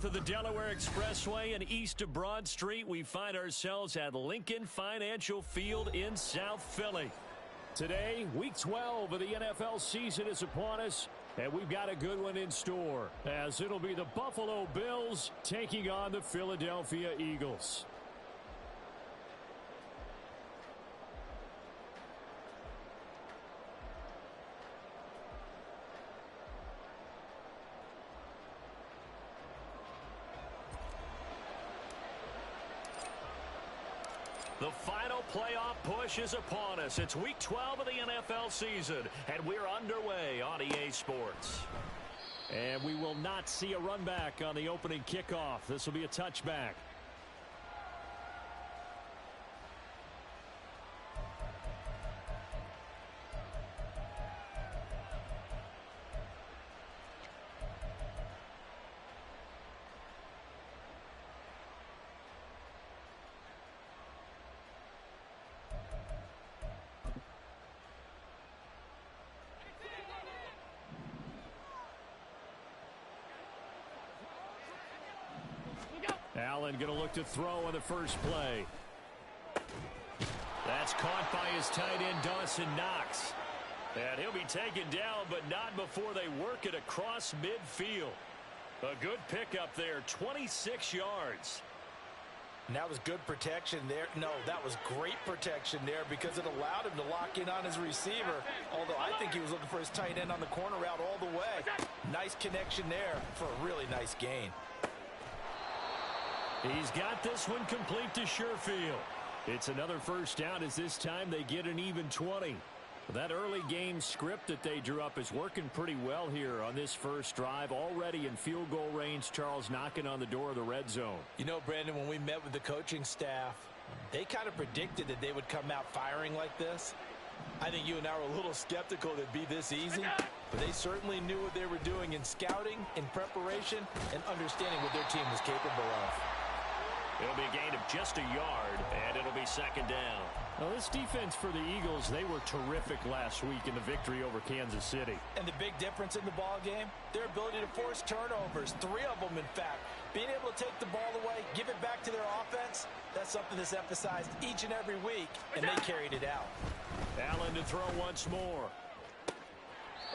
To the Delaware Expressway and east of Broad Street, we find ourselves at Lincoln Financial Field in South Philly. Today, Week 12 of the NFL season is upon us, and we've got a good one in store, as it'll be the Buffalo Bills taking on the Philadelphia Eagles. The final playoff push is upon us. It's Week 12 of the NFL season, and we're underway on EA Sports. And we will not see a run back on the opening kickoff. This will be a touchback. Allen going to look to throw on the first play. That's caught by his tight end, Dawson Knox. And he'll be taken down, but not before they work it across midfield. A good pickup there, 26 yards. And that was good protection there. No, that was great protection there because it allowed him to lock in on his receiver. Although I think he was looking for his tight end on the corner route all the way. Nice connection there for a really nice gain. He's got this one complete to Sherfield. It's another first down as this time they get an even 20. That early game script that they drew up is working pretty well here on this first drive. Already in field goal range, Charles knocking on the door of the red zone. You know, Brandon, when we met with the coaching staff, they kind of predicted that they would come out firing like this. I think you and I were a little skeptical that it'd be this easy, but they certainly knew what they were doing in scouting, in preparation, and understanding what their team was capable of. It'll be a gain of just a yard, and it'll be second down. Well, this defense for the Eagles, they were terrific last week in the victory over Kansas City. And the big difference in the ball game, their ability to force turnovers, 3 of them in fact. Being able to take the ball away, give it back to their offense, that's something that's emphasized each and every week, and they carried it out. Allen to throw once more.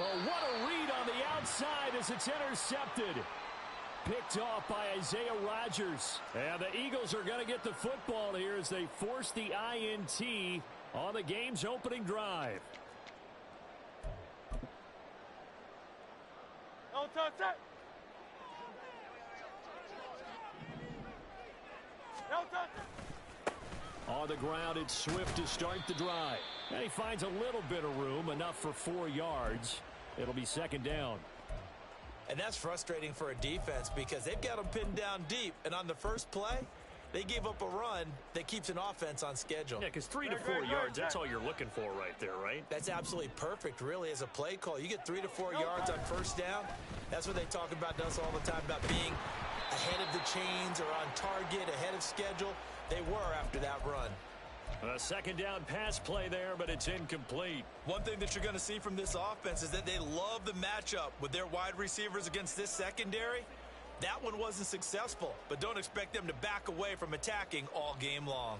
Oh, what a read on the outside as it's intercepted. Picked off by Isaiah Rodgers. And the Eagles are going to get the football here as they force the INT on the game's opening drive. No touch it. No touch it. On the ground, it's Swift to start the drive. And he finds a little bit of room, enough for 4 yards. It'll be second down. And that's frustrating for a defense because they've got them pinned down deep. And on the first play, they gave up a run that keeps an offense on schedule. Yeah, because 3 to 4 yards, that's all you're looking for right there, right? That's absolutely perfect, really, as a play call. You get 3 to 4 yards on first down. That's what they talk about us all the time, about being ahead of the chains or on target, ahead of schedule. They were after that run. A second down pass play there, but it's incomplete. One thing that you're going to see from this offense is that they love the matchup with their wide receivers against this secondary. That one wasn't successful, but don't expect them to back away from attacking all game long.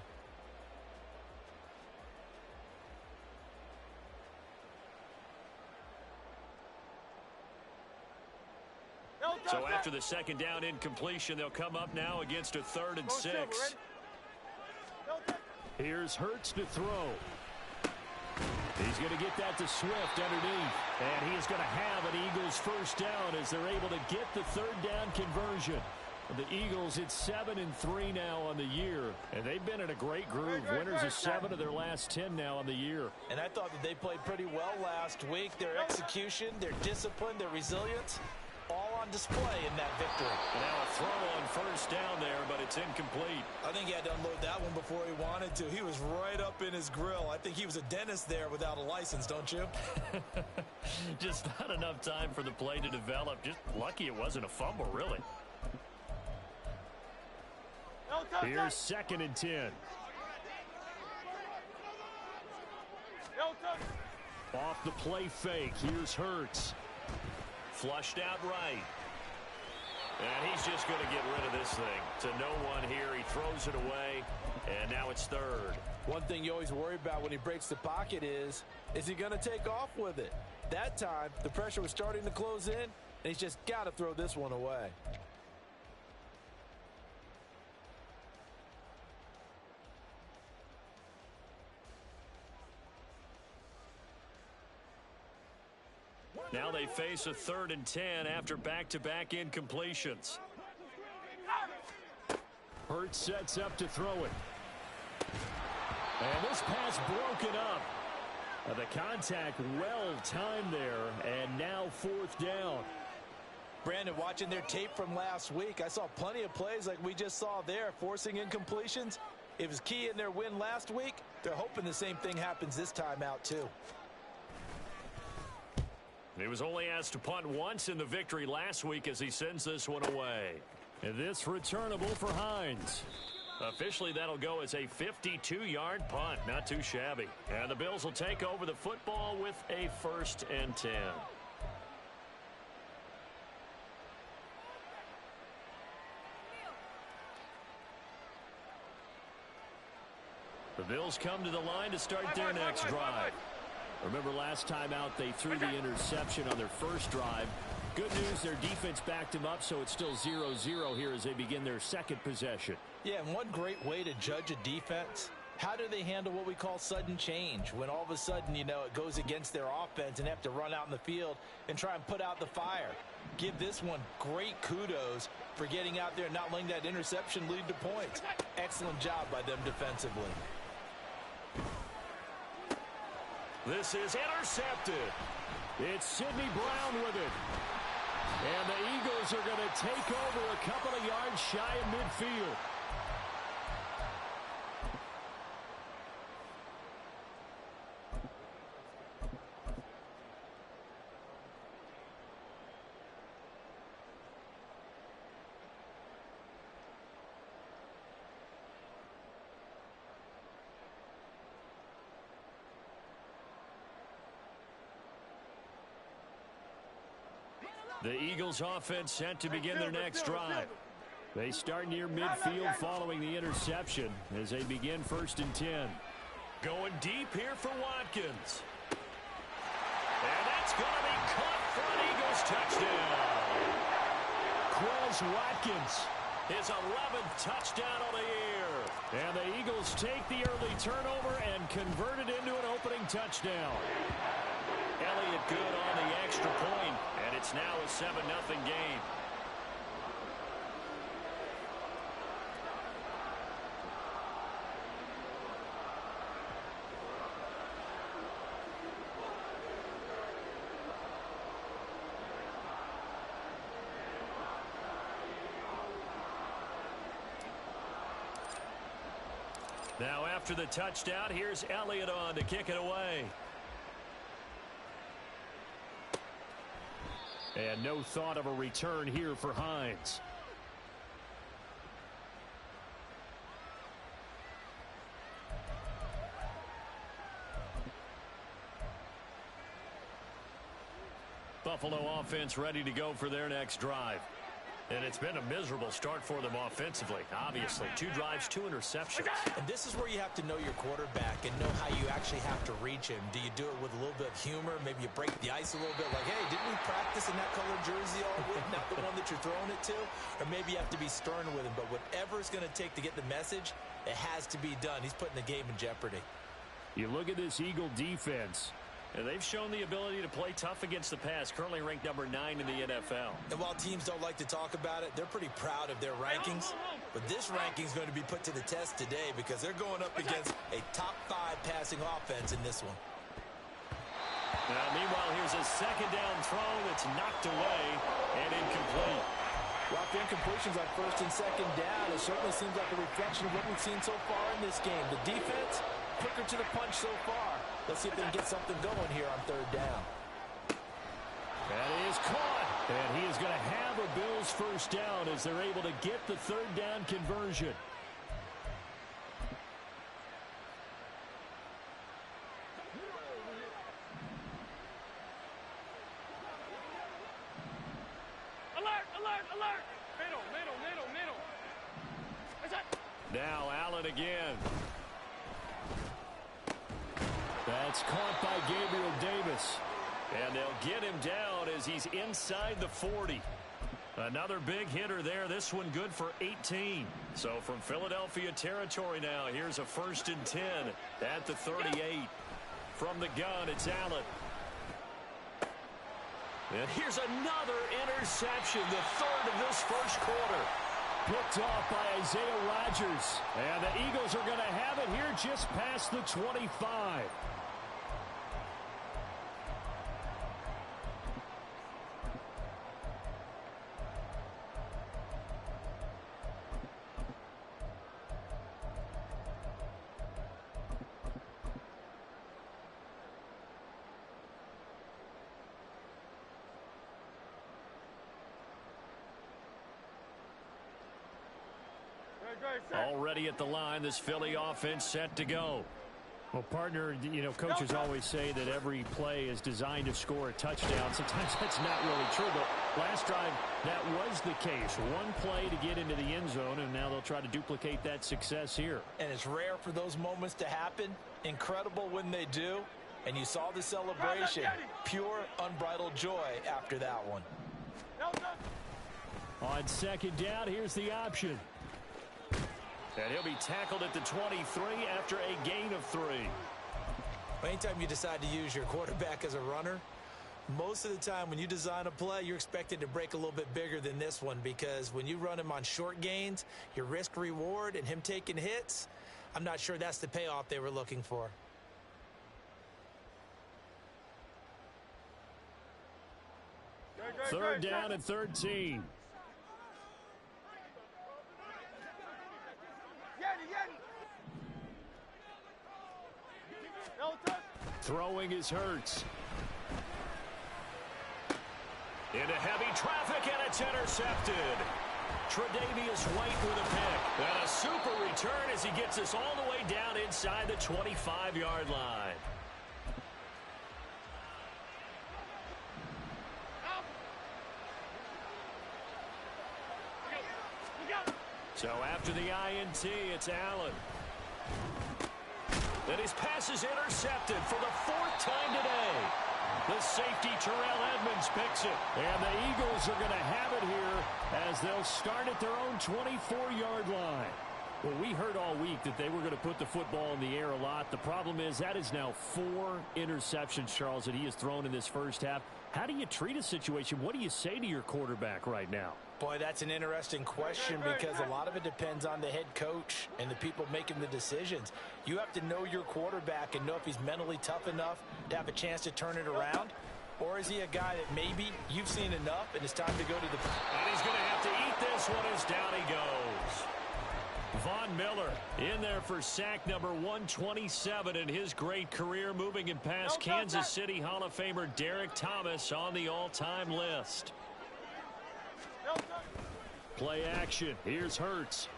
So after the second down incompletion, they'll come up now against a 3rd and 6. Here's Hurts to throw. He's going to get that to Swift underneath. And he is going to have an Eagles first down as they're able to get the 3rd down conversion. The Eagles, it's 7-3 now on the year. And they've been in a great groove. Winners of 7 of their last 10 now on the year. And I thought that they played pretty well last week. Their execution, their discipline, their resilience, all on display in that victory. And now a throw on first down there, but it's incomplete. I think he had to unload that one before he wanted to. He was right up in his grill. I think he was a dentist there without a license, don't you? Just not enough time for the play to develop. Just lucky it wasn't a fumble, really. Here's 2nd and 10. Off the play fake. Here's Hurts. Flushed out right. And he's just going to get rid of this thing. To no one here. He throws it away, and now it's third. One thing you always worry about when he breaks the pocket is he going to take off with it? That time, the pressure was starting to close in, and he's just got to throw this one away. Now they face a 3rd and 10 after back-to-back incompletions. Hurts sets up to throw it. And this pass broken up. The contact well-timed there, and now 4th down. Brandon, watching their tape from last week, I saw plenty of plays like we just saw there, forcing incompletions. It was key in their win last week. They're hoping the same thing happens this time out, too. He was only asked to punt once in the victory last week as he sends this one away. And this returnable for Hines. Officially, that'll go as a 52-yard punt. Not too shabby. And the Bills will take over the football with a 1st and 10. The Bills come to the line to start their next drive. Remember last time out they threw the interception on their first drive. Good news, their defense backed them up, so it's still 0-0 here as they begin their second possession. Yeah, and one great way to judge a defense, how do they handle what we call sudden change? When all of a sudden, you know, it goes against their offense and they have to run out in the field and try and put out the fire. Give this one great kudos for getting out there and not letting that interception lead to points. Excellent job by them defensively. This is intercepted. It's Sidney Brown with it. And the Eagles are going to take over a couple of yards shy of midfield. The Eagles offense set to begin their next drive. They start near midfield following the interception as they begin 1st and 10. Going deep here for Watkins. And that's going to be caught for an Eagles touchdown. Quez Watkins, his 11th touchdown on the year. And the Eagles take the early turnover and convert it into an opening touchdown. Elliott good on the extra point, and it's now a 7-0 game. Now after the touchdown, here's Elliott on to kick it away. And no thought of a return here for Hines. Buffalo offense ready to go for their next drive. And it's been a miserable start for them offensively, obviously. 2 drives, 2 interceptions. And this is where you have to know your quarterback and know how you actually have to reach him. Do you do it with a little bit of humor? Maybe you break the ice a little bit, like, hey, didn't we practice in that colored jersey all week, not the one that you're throwing it to? Or maybe you have to be stern with him. But whatever it's going to take to get the message, it has to be done. He's putting the game in jeopardy. You look at this Eagle defense. And they've shown the ability to play tough against the pass, currently ranked number 9 in the NFL. And while teams don't like to talk about it, they're pretty proud of their rankings. But this ranking is going to be put to the test today because they're going up against a top 5 passing offense in this one. Meanwhile, here's a 2nd down throw that's knocked away and incomplete. Well, the incompletions on 1st and 2nd down, it certainly seems like a reflection of what we've seen so far in this game. The defense, quicker to the punch so far. Let's see if they can get something going here on 3rd down. That is caught. And he is going to have a Bills 1st down as they're able to get the 3rd down conversion. Alert, alert, alert! Now Allen again. That's caught by Gabriel Davis. And they'll get him down as he's inside the 40. Another big hitter there. This one good for 18. So from Philadelphia territory now, here's a 1st and 10 at the 38. From the gun, it's Allen. And here's another interception, the 3rd of this first quarter. Picked off by Isaiah Rodgers. And the Eagles are going to have it here just past the 25. Already at the line, this Philly offense set to go. Well, partner, you know, coaches always say that every play is designed to score a touchdown. Sometimes that's not really true, but last drive, that was the case. One play to get into the end zone, and now they'll try to duplicate that success here. And it's rare for those moments to happen. Incredible when they do. And you saw the celebration. Pure, unbridled joy after that one. On 2nd down, here's the option. And he'll be tackled at the 23 after a gain of 3. Anytime you decide to use your quarterback as a runner, most of the time when you design a play, you're expected to break a little bit bigger than this one, because when you run him on short gains, your risk reward and him taking hits, I'm not sure that's the payoff they were looking for. Third down and 13. Throwing is Hurts. Into heavy traffic, and it's intercepted. Tre'Davious White with a pick. And a super return as he gets us all the way down inside the 25-yard line. So after the INT, it's Allen. And his pass is intercepted for the 4th time today. The safety, Terrell Edmonds, picks it. And the Eagles are going to have it here as they'll start at their own 24-yard line. Well, we heard all week that they were going to put the football in the air a lot. The problem is that is now 4 interceptions, Charles, that he has thrown in this first half. How do you treat a situation? What do you say to your quarterback right now? Boy, that's an interesting question, because a lot of it depends on the head coach and the people making the decisions. You have to know your quarterback and know if he's mentally tough enough to have a chance to turn it around. Or is he a guy that maybe you've seen enough and it's time to go to the... And he's going to have to eat this one as down he goes. Von Miller in there for sack number 127 in his great career, moving him past Kansas City Hall of Famer Derek Thomas on the all-time list. Play action. Here's Hurts.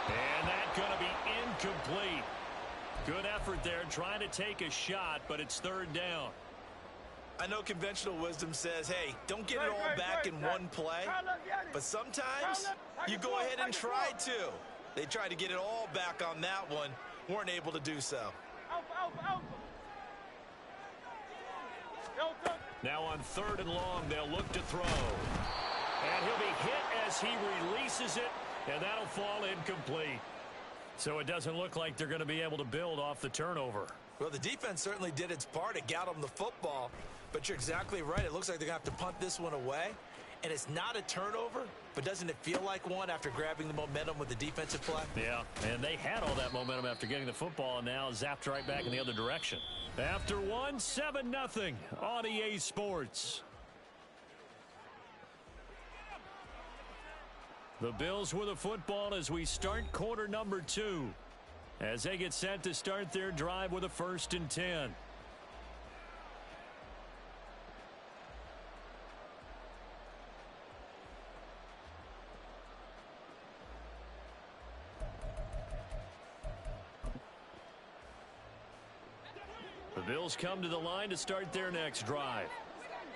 And that's going to be incomplete. Good effort there trying to take a shot, but it's 3rd down. I know conventional wisdom says, hey, don't get it all back in one play. But sometimes you go ahead and try to. They tried to get it all back on that one. Weren't able to do so. Now on 3rd and long, they'll look to throw. And he'll be hit as he releases it, and that'll fall incomplete. So it doesn't look like they're going to be able to build off the turnover. Well, the defense certainly did its part. It got them the football. But you're exactly right. It looks like they're going to have to punt this one away. And it's not a turnover, but doesn't it feel like one after grabbing the momentum with the defensive play? Yeah, and they had all that momentum after getting the football, and now zapped right back in the other direction. After one, 7-0 on EA Sports. The Bills with the football as we start quarter number 2. As they get set to start their drive with a 1st and 10. The Bills come to the line to start their next drive.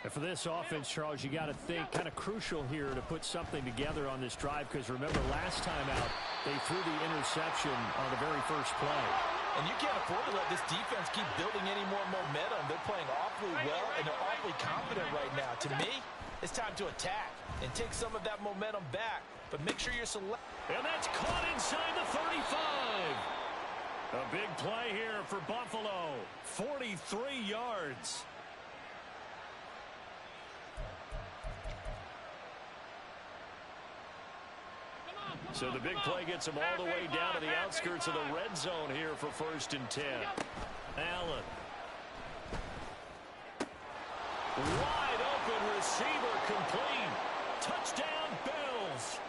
And for this offense, Charles, you got to think kind of crucial here to put something together on this drive, because remember last time out they threw the interception on the very first play. And you can't afford to let this defense keep building any more momentum. They're playing awfully well, and they're awfully confident right now. To me, it's time to attack and take some of that momentum back. But make sure you're select. And that's caught inside the 35. A big play here for Buffalo. 43 yards. So the big play gets them all the way down to the outskirts of the red zone here for 1st and 10. Allen. Wide open receiver complete. Touchdown Bills.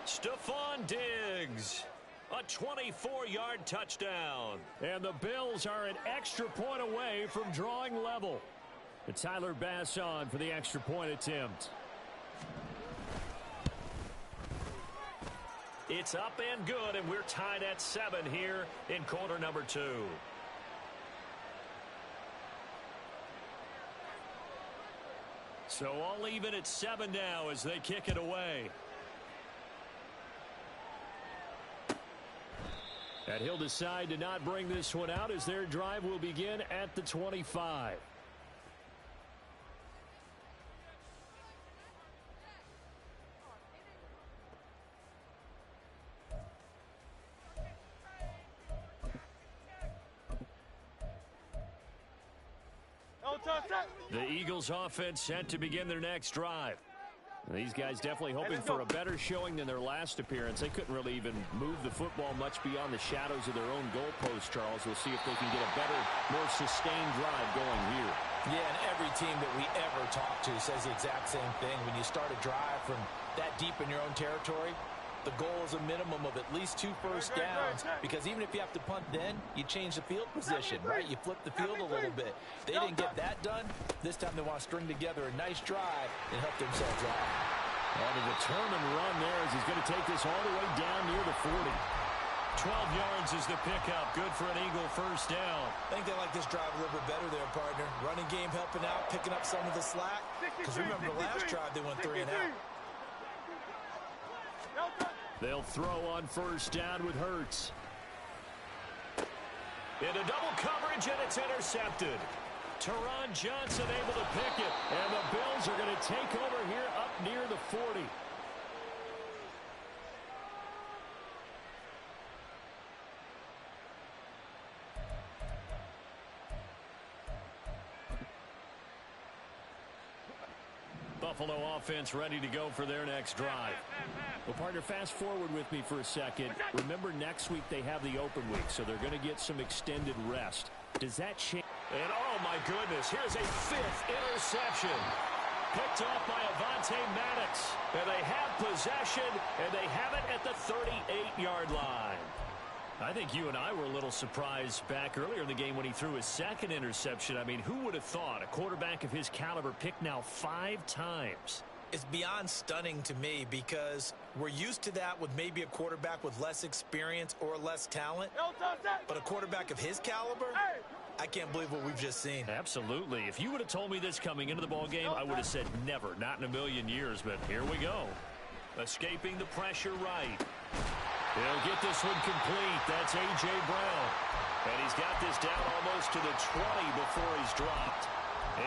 Stephon Diggs. A 24-yard touchdown. And the Bills are an extra point away from drawing level. And Tyler Bass on for the extra point attempt. It's up and good, and we're tied at 7 here in quarter number 2. So all even at 7 now as they kick it away. And he'll decide to not bring this one out as their drive will begin at the 25. The Eagles offense set to begin their next drive. These guys definitely hoping for a better showing than their last appearance. They couldn't really even move the football much beyond the shadows of their own goalpost, Charles. We'll see if they can get a better, more sustained drive going here. Yeah, and every team that we ever talk to says the exact same thing. When you start a drive from that deep in your own territory, the goal is a minimum of at least 2 first downs, because even if you have to punt then, you change the field position, right? You flip the field a little bit. They didn't get that done. This time they want to string together a nice drive and help themselves out. And a determined run there as he's going to take this all the way down near the 40. 12 yards is the pickup. Good for an Eagle first down. I think they like this drive a little bit better there, partner. Running game helping out, picking up some of the slack. Because remember the last drive they went 3 and out. They'll throw on first down with Hurts. Into double coverage, and it's intercepted. Teron Johnson able to pick it, and the Bills are going to take over here up near the 40. Buffalo offense ready to go for their next drive. Well, partner, fast forward with me for a second. Remember, next week they have the open week, so they're going to get some extended rest. Does that change? And, oh, my goodness, here's a 5th interception. Picked off by Avonte Maddox. And they have possession, and they have it at the 38-yard line. I think you and I were a little surprised back earlier in the game when he threw his 2nd interception. I mean, who would have thought a quarterback of his caliber picked now 5 times? It's beyond stunning to me, because we're used to that with maybe a quarterback with less experience or less talent. But a quarterback of his caliber, I can't believe what we've just seen. Absolutely. If you would have told me this coming into the ballgame, I would have said never, not in a million years. But here we go. Escaping the pressure right. He'll get this one complete. That's A.J. Brown. And he's got this down almost to the 20 before he's dropped.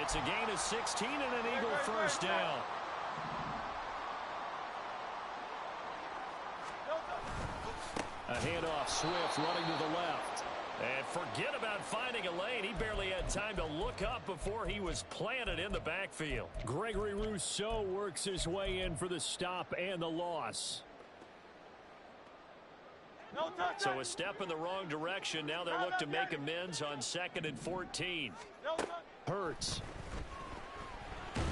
It's a gain of 16 and an Eagle first down. A handoff, Swift running to the left. And forget about finding a lane. He barely had time to look up before he was planted in the backfield. Gregory Rousseau works his way in for the stop and the loss. So a step in the wrong direction. Now they look to make amends on 2nd and 14. Hurts. And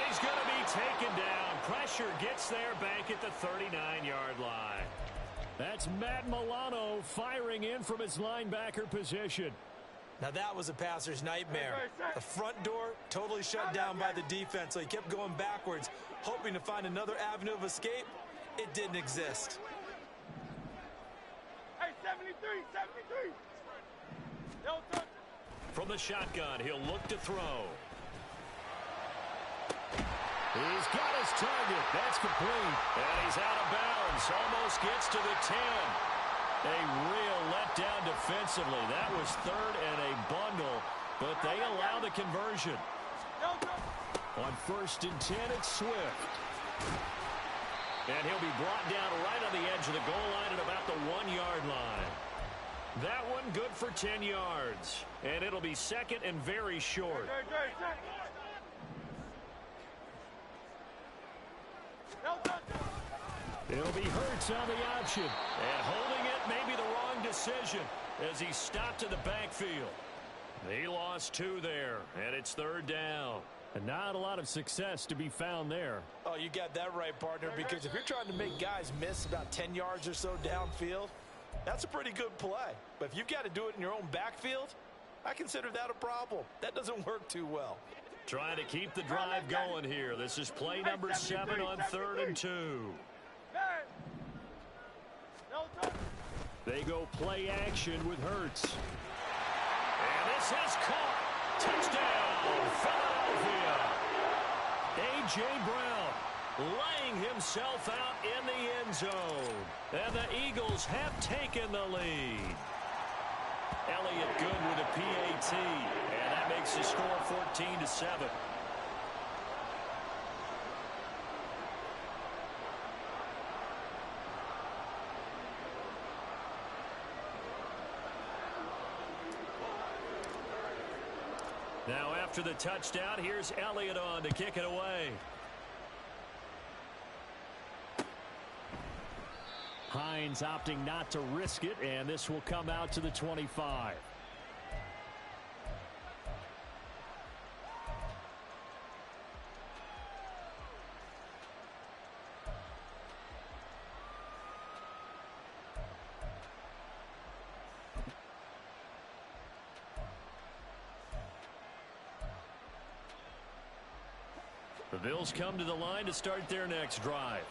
he's going to be taken down. Pressure gets there back at the 39-yard line. That's Matt Milano firing in from his linebacker position. Now that was a passer's nightmare. The front door totally shut down by the defense, so he kept going backwards, hoping to find another avenue of escape. It didn't exist. Hey, 73. From the shotgun, he'll look to throw. He's got his target. That's complete. And he's out of bounds. Almost gets to the 10. A real letdown defensively. That was third and a bundle, but they allow the conversion. On 1st and 10, it's Swift. And he'll be brought down right on the edge of the goal line at about the 1-yard line. That one good for 10 yards. And it'll be second and very short. It'll be Hurts on the option. And holding it may be the wrong decision as he stopped in the backfield. He lost 2 there, and it's 3rd down. And not a lot of success to be found there. Oh, you got that right, partner, because if you're trying to make guys miss about 10 yards or so downfield, that's a pretty good play. But if you've got to do it in your own backfield, I consider that a problem. That doesn't work too well. Trying to keep the drive going here. This is play number 7 on 3rd and 2. They go play action with Hurts. And this is caught. Touchdown, Philadelphia. A.J. Brown laying himself out in the end zone. And the Eagles have taken the lead. Elliott good with a PAT. And that makes the score 14-7. Now after the touchdown, here's Elliott on to kick it away. Hines opting not to risk it, and this will come out to the 25. The Bills come to the line to start their next drive.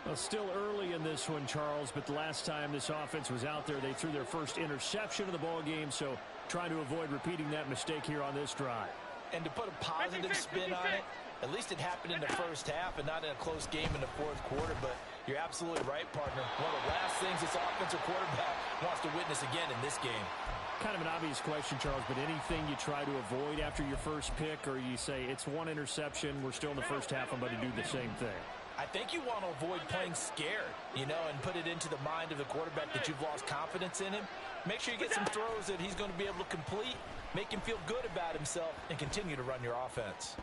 Well, still early in this one, Charles, but the last time this offense was out there, they threw their first interception of the ball game, so trying to avoid repeating that mistake here on this drive. And to put a positive spin on it, at least it happened in the first half and not in a close game in the 4th quarter, but you're absolutely right, partner. One of the last things this offensive quarterback wants to witness again in this game. Kind of an obvious question, Charles, but anything you try to avoid after your first pick, or you say it's one interception, we're still in the first half, I'm going to do the same thing? I think you want to avoid playing scared, and put it into the mind of the quarterback that you've lost confidence in him. Make sure you get some throws that he's going to be able to complete, make him feel good about himself, and continue to run your offense.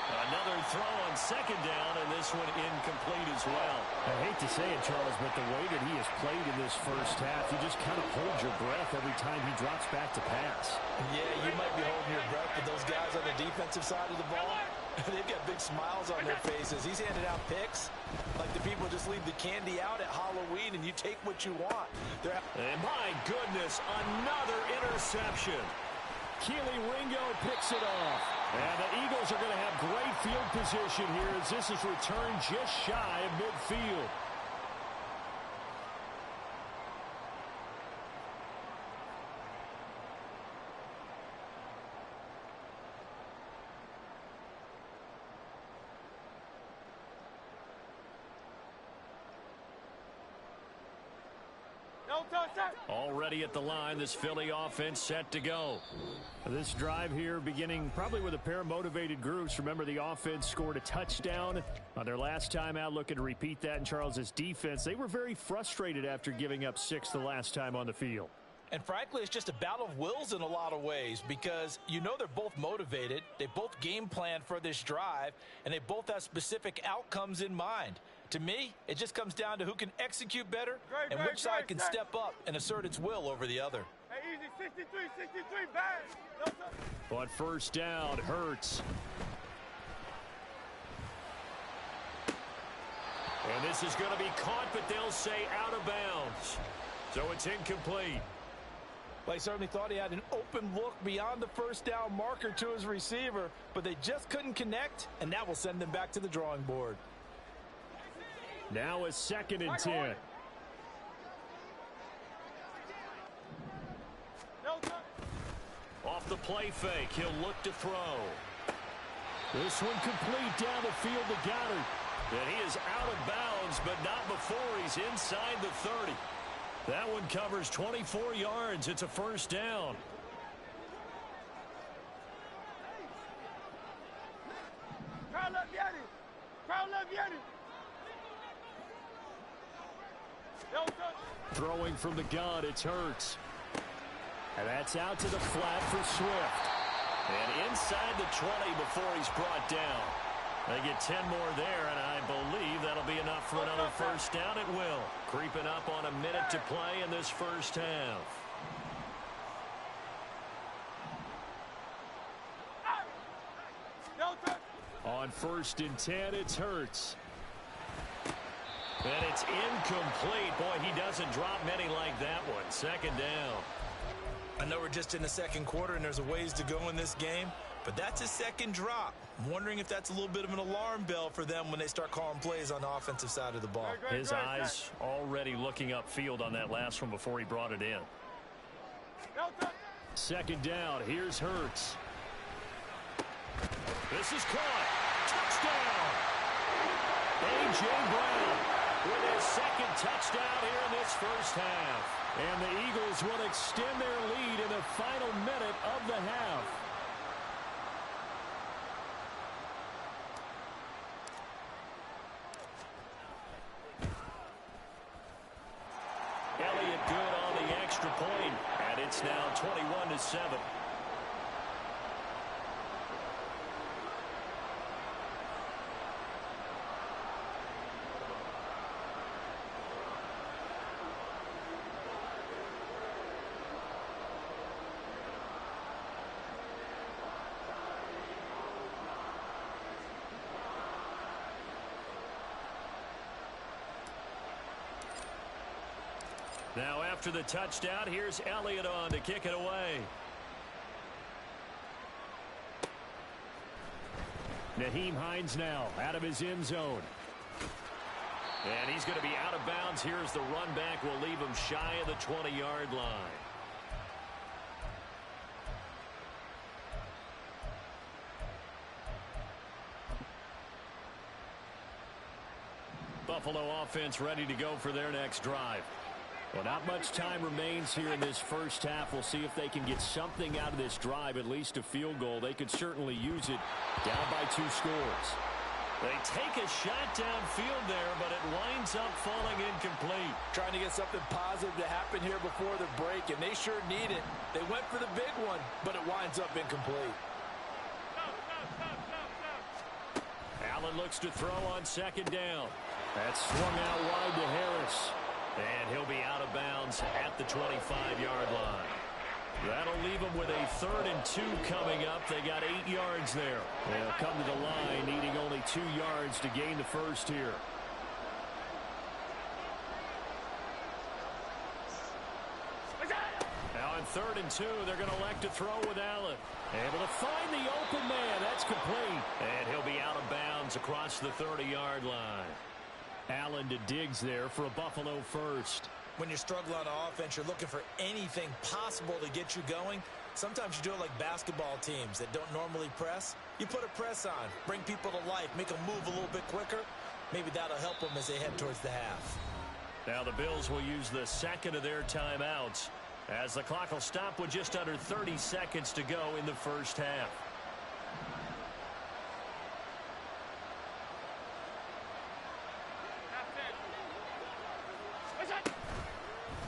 Another throw on 2nd down, and this one incomplete as well. I hate to say it, Charles, but the way that he has played in this first half, you just kind of hold your breath every time he drops back to pass. Yeah, you might be holding your breath, but those guys on the defensive side of the ball, they've got big smiles on their faces. He's handing out picks like the people just leave the candy out at Halloween and you take what you want. And my goodness, another interception. Keely Ringo picks it off. And the Eagles are going to have great field position here as this is returned just shy of midfield. Already at the line, this Philly offense set to go. This drive here beginning probably with a pair of motivated groups. Remember, the offense scored a touchdown on their last time out, looking to repeat that in Charles's defense. They were very frustrated after giving up 6 the last time on the field. And frankly, it's just a battle of wills in a lot of ways because they're both motivated. They both game plan for this drive, and they both have specific outcomes in mind. To me, it just comes down to who can execute better and which side can step up and assert its will over the other. Hey, easy, 63, bang. On 1st down, Hurts. And this is going to be caught, but they'll say out of bounds. So it's incomplete. Well, he certainly thought he had an open look beyond the 1st down marker to his receiver, but they just couldn't connect, and that will send them back to the drawing board. Now a 2nd and 10. Off the play fake, he'll look to throw. This one complete down the field to Goddard. And he is out of bounds, but not before he's inside the 30. That one covers 24 yards. It's a first down. Crowd left Yanni. Crowd left Yanni. Throwing from the gun, it's Hurts. And that's out to the flat for Swift. And inside the 20 before he's brought down. They get 10 more there, and I believe that'll be enough for another first down. It will. Creeping up on a minute to play in this first half. On 1st and 10, it's Hurts. And it's incomplete. Boy, he doesn't drop many like that one. Second down. I know we're just in the second quarter and there's a ways to go in this game, but that's his second drop. I'm wondering if that's a little bit of an alarm bell for them when they start calling plays on the offensive side of the ball. His eyes already looking upfield on that last one before he brought it in. Second down. Here's Hurts. This is caught. Touchdown. A.J. Brown with his second touchdown here in this first half. And the Eagles will extend their lead in the final minute of the half. Elliott good on the extra point, and it's now 21-7. Now after the touchdown, here's Elliott on to kick it away. Nyheim Hines now out of his end zone. And he's going to be out of bounds. Here's the run back. Will leave him shy of the 20-yard line. Buffalo offense ready to go for their next drive. Well, not much time remains here in this first half. We'll see if they can get something out of this drive, at least a field goal. They could certainly use it down by 2 scores. They take a shot downfield there, but it winds up falling incomplete. Trying to get something positive to happen here before the break, and they sure need it. They went for the big one, but it winds up incomplete. Allen looks to throw on second down. That's swung out wide to Harris. And he'll be out of bounds at the 25-yard line. That'll leave them with a 3rd and 2 coming up. They got 8 yards there. They'll come to the line needing only 2 yards to gain the first here. Now on 3rd and 2, they're going to elect to throw with Allen. Able to find the open man. That's complete. And he'll be out of bounds across the 30-yard line. Allen to Diggs there for a Buffalo first. When you're struggling on offense, you're looking for anything possible to get you going. Sometimes you do it like basketball teams that don't normally press. You put a press on, bring people to life, make them move a little bit quicker. Maybe that'll help them as they head towards the half. Now the Bills will use the second of their timeouts as the clock will stop with just under 30 seconds to go in the first half.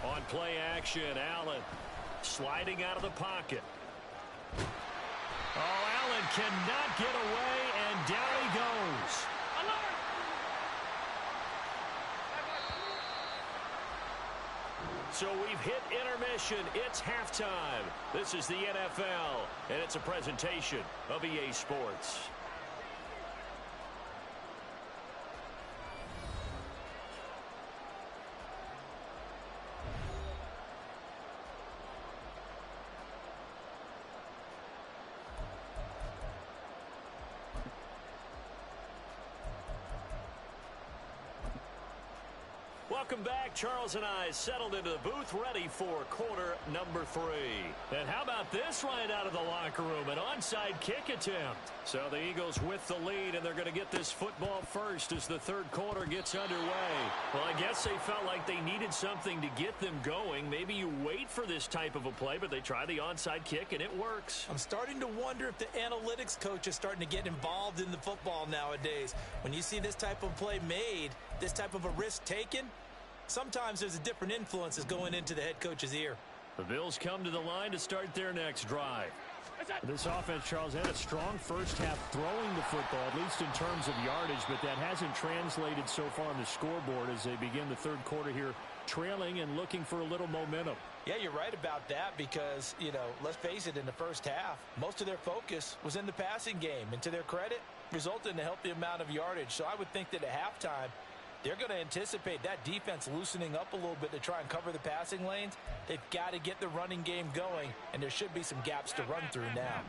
On play action, Allen sliding out of the pocket. Oh, Allen cannot get away, and down he goes. So we've hit intermission. It's halftime. This is the NFL, and it's a presentation of EA Sports. welcome back. Charles and I settled into the booth, ready for quarter number 3. And how about this right out of the locker room? An onside kick attempt. So the Eagles with the lead, and they're going to get this football first as the third quarter gets underway. Well, I guess they felt like they needed something to get them going. Maybe you wait for this type of a play, but they try the onside kick, and it works. I'm starting to wonder if the analytics coach is starting to get involved in the football nowadays. When you see this type of play made, this type of a risk taken, sometimes there's a different influences going into the head coach's ear. The Bills come to the line to start their next drive. This offense, Charles, had a strong first half throwing the football, at least in terms of yardage, but that hasn't translated so far on the scoreboard as they begin the third quarter here, trailing and looking for a little momentum. Yeah, you're right about that because, let's face it, in the first half, most of their focus was in the passing game. And to their credit, resulted in a healthy amount of yardage. So I would think that at halftime, they're going to anticipate that defense loosening up a little bit to try and cover the passing lanes. They've got to get the running game going, and there should be some gaps to run through now.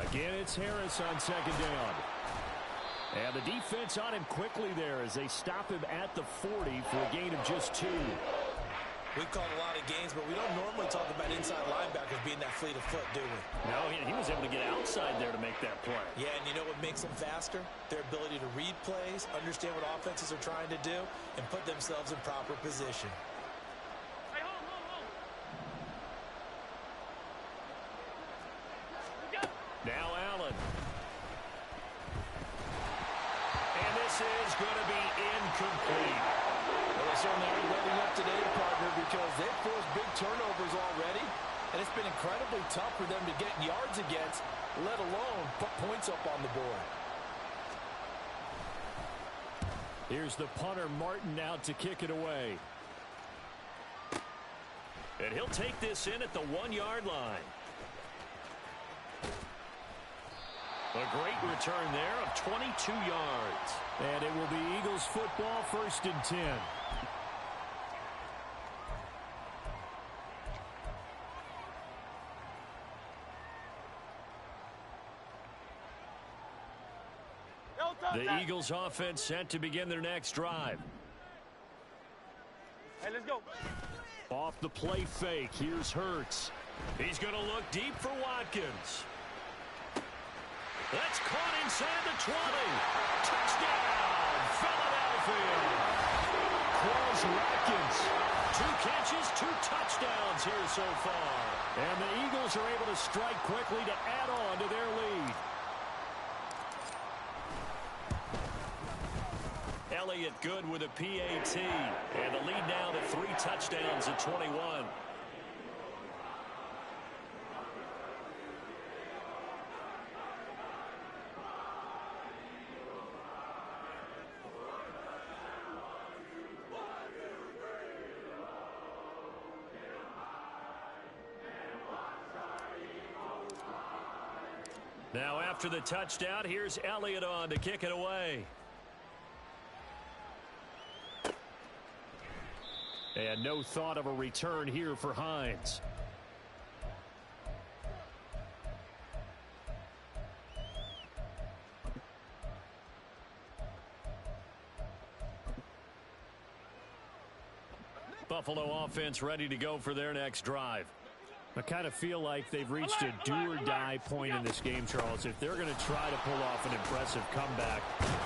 Again, it's Harris on second down. And the defense on him quickly there as they stop him at the 40 for a gain of just 2. We've called a lot of games, but we don't normally talk about inside linebackers being that fleet of foot, do we? No, he was able to get outside there to make that play. Yeah, and you know what makes them faster? Their ability to read plays, understand what offenses are trying to do, and put themselves in proper position. Hey, hold. Now Allen. And this is going to be incomplete. Well, they certainly aren't letting up today, partner, because they've forced big turnovers already, and it's been incredibly tough for them to get yards against, let alone put points up on the board. Here's the punter, Martin, out to kick it away. And he'll take this in at the 1-yard line. A great return there of 22 yards. And it will be Eagles football, 1st and 10. The Eagles offense set to begin their next drive. Hey, let's go. Off the play fake, here's Hurts. He's going to look deep for Watkins. That's caught inside the 20. Touchdown, Philadelphia. Quez Watkins. 2 catches, 2 touchdowns here so far. And the Eagles are able to strike quickly to add on to their lead. Elliott good with a PAT. And the lead now to 3 touchdowns at 21. Now after the touchdown, here's Elliott on to kick it away. And no thought of a return here for Hines. Buffalo offense ready to go for their next drive. I kind of feel like they've reached a do-or-die point in this game, Charles. If they're going to try to pull off an impressive comeback,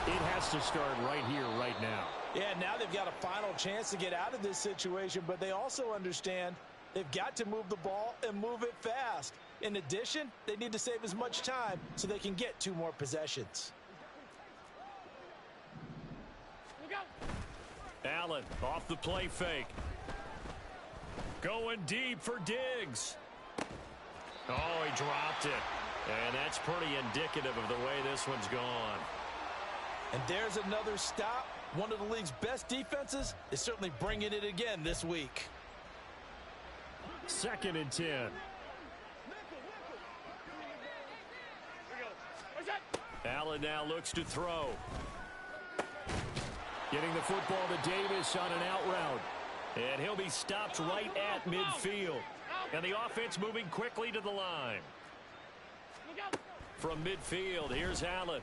it has to start right here, right now. Yeah, now they've got a final chance to get out of this situation, but they also understand they've got to move the ball and move it fast. In addition, they need to save as much time so they can get 2 more possessions. Allen off the play fake. Going deep for Diggs. Oh, he dropped it. And that's pretty indicative of the way this one's gone. And there's another stop. One of the league's best defenses is certainly bringing it again this week. 2nd and 10. Allen now looks to throw. Getting the football to Davis on an out route. And he'll be stopped right at midfield. And the offense moving quickly to the line. From midfield, here's Allen.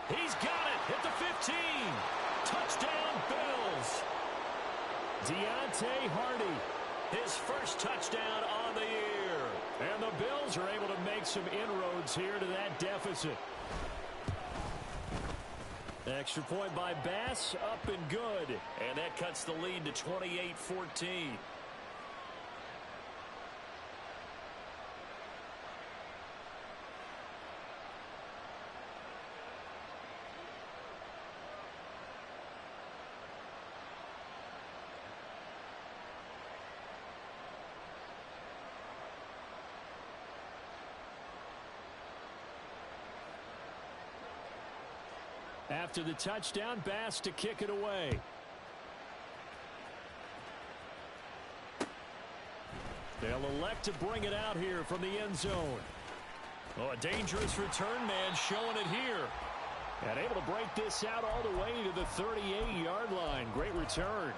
He's got it at the 15. Touchdown, Bills. Deontay Hardy, his first touchdown on the year. And the Bills are able to make some inroads here to that deficit. Extra point by Bass, up and good. And that cuts the lead to 28-14. After the touchdown, Bass to kick it away. They'll elect to bring it out here from the end zone. Oh, a dangerous return man showing it here. And able to break this out all the way to the 38-yard line. Great return.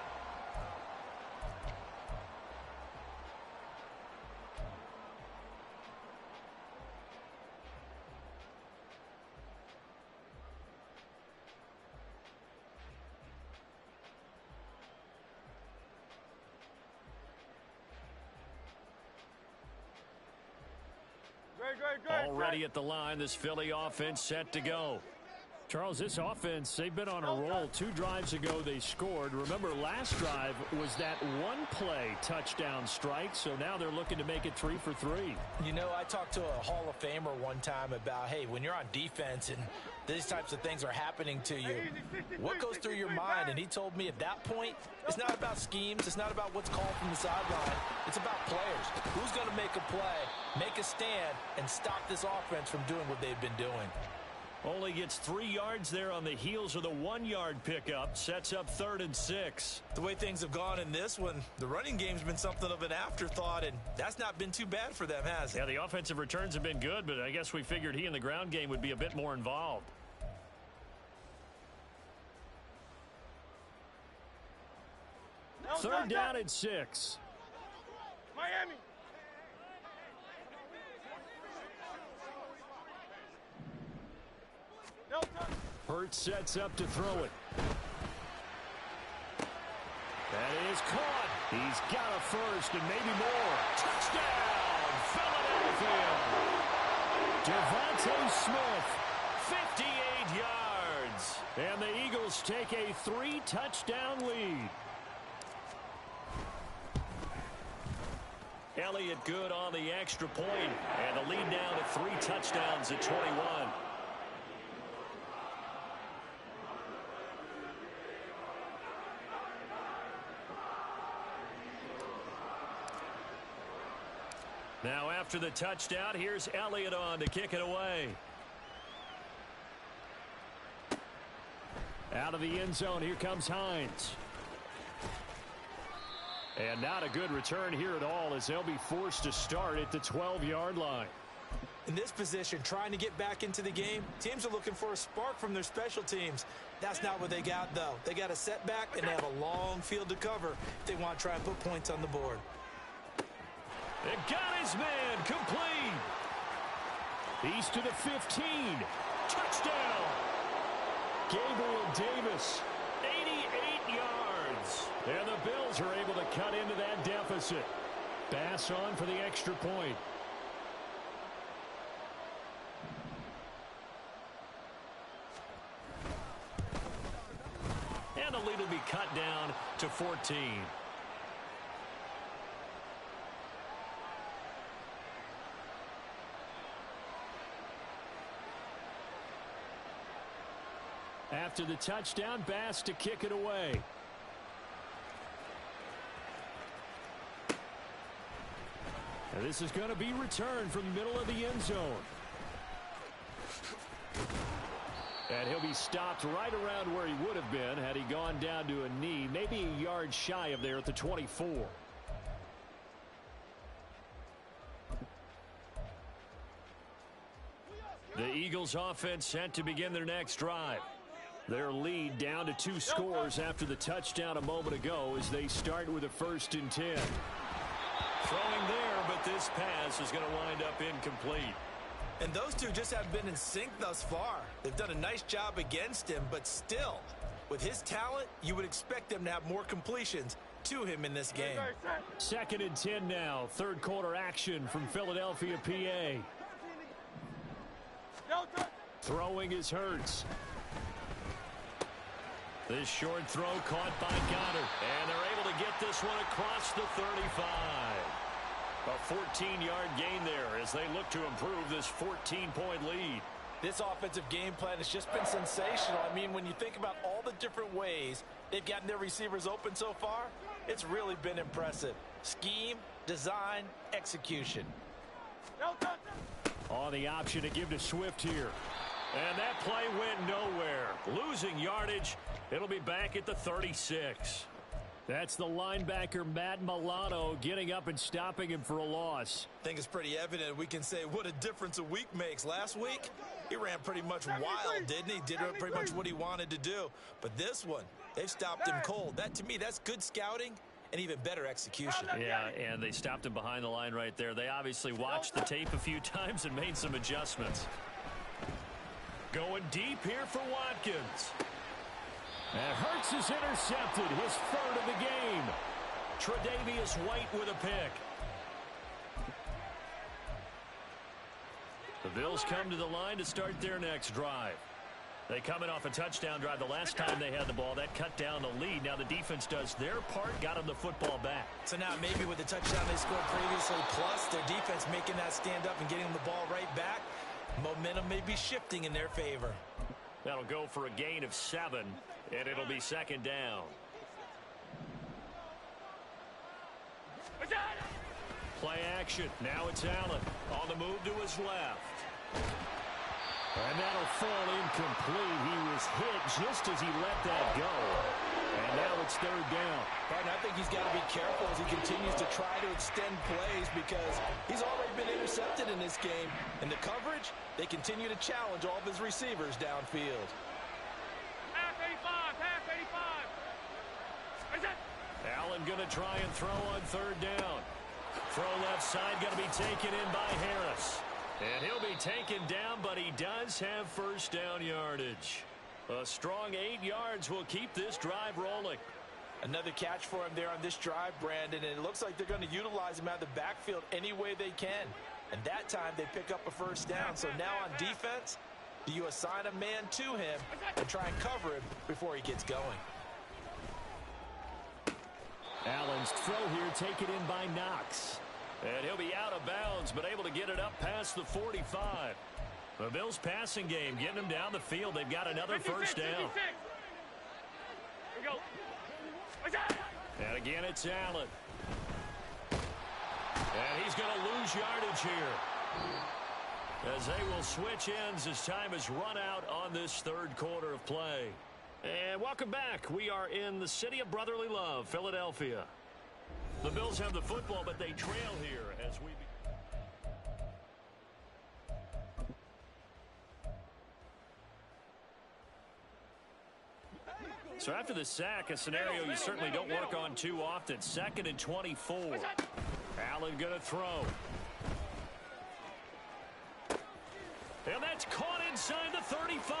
Already at the line, this Philly offense set to go. Charles, this offense, they've been on a roll. 2 drives ago, they scored. Remember, last drive was that one-play touchdown strike, so now they're looking to make it 3 for 3. You know, I talked to a Hall of Famer one time about, hey, when you're on defense and these types of things are happening to you, what goes through your mind? And he told me at that point, it's not about schemes. It's not about what's called from the sideline. It's about players. Who's going to make a play, make a stand, and stop this offense from doing what they've been doing? Only gets 3 yards there on the heels of the 1-yard pickup. Sets up 3rd and 6. The way things have gone in this one, the running game's been something of an afterthought, and that's not been too bad for them, has it? Yeah, the offensive returns have been good, but I guess we figured he in the ground game would be a bit more involved. Third down and 6. Miami. Hurts sets up to throw it. That is caught. He's got a first and maybe more. Touchdown, Philadelphia. Devontae Smith, 58 yards. And the Eagles take a 3-touchdown lead. Elliott good on the extra point, and the lead down to 3 touchdowns at 21. Now after the touchdown, here's Elliott on to kick it away. Out of the end zone, here comes Hines. And not a good return here at all, as they'll be forced to start at the 12-yard line. In this position, trying to get back into the game, teams are looking for a spark from their special teams. That's not what they got, though. They got a setback, and they have a long field to cover if they want to try and put points on the board. They got his man complete. He's to the 15. Touchdown. Gabriel Davis, 88 yards. And the Bills are able to cut into that deficit. Bass on for the extra point. And the lead will be cut down to 14. After the touchdown, Bass to kick it away. And this is going to be returned from the middle of the end zone. And he'll be stopped right around where he would have been had he gone down to a knee, maybe a yard shy of there at the 24. The Eagles offense set to begin their next drive. Their lead down to 2 scores after the touchdown a moment ago as they start with a 1st and 10. Throwing there, but this pass is going to wind up incomplete. And those two just haven't been in sync thus far. They've done a nice job against him, but still, with his talent, you would expect them to have more completions to him in this game. 2nd and 10 now. Third quarter action from Philadelphia, PA. Throwing is Hurts. This short throw caught by Goddard. And they're able to get this one across the 35. A 14-yard gain there as they look to improve this 14-point lead. This offensive game plan has just been sensational. I mean, when you think about all the different ways they've gotten their receivers open so far, it's really been impressive. Scheme, design, execution. On the option to give to Swift here. And that play went nowhere. Losing yardage. It'll be back at the 36. That's the linebacker, Matt Milano, getting up and stopping him for a loss. I think it's pretty evident we can say what a difference a week makes. Last week, he ran pretty much wild, didn't he? Did pretty much what he wanted to do. But this one, they've stopped him cold. That, to me, that's good scouting and even better execution. Yeah, and they stopped him behind the line right there. They obviously watched the tape a few times and made some adjustments. Going deep here for Watkins. And Hurts is intercepted, his 3rd of the game. Tre'Davious White with a pick. The Bills come to the line to start their next drive. They coming off a touchdown drive the last time they had the ball. That cut down the lead. Now the defense does their part, got them the football back. So now maybe with the touchdown they scored previously, plus their defense making that stand up and getting the ball right back, momentum may be shifting in their favor. That'll go for a gain of 7, and it'll be 2nd down. Play action. Now it's Allen on the move to his left. And that'll fall incomplete. He was hit just as he let that go. And now it's 3rd down. Barton, I think he's got to be careful as he continues to try to extend plays because he's already been intercepted in this game. And the coverage, they continue to challenge all of his receivers downfield. Half 85, half 85. Allen going to try and throw on 3rd down. Throw left side going to be taken in by Harris. And he'll be taken down, but he does have 1st down yardage. A strong 8 yards will keep this drive rolling. Another catch for him there on this drive, Brandon, and it looks like they're going to utilize him out of the backfield any way they can. And that time they pick up a 1st down. So now on defense, do you assign a man to him and try and cover him before he gets going? Allen's throw here taken in by Knox. And he'll be out of bounds, but able to get it up past the 45. The Bills' passing game getting them down the field. They've got another 1st down. And again, it's Allen. And he's going to lose yardage here, as they will switch ends as time is run out on this 3rd quarter of play. And welcome back. We are in the city of brotherly love, Philadelphia. The Bills have the football, but they trail here as we... So after the sack, a scenario you certainly don't work on too often. 2nd and 24. Allen going to throw. And that's caught inside the 35.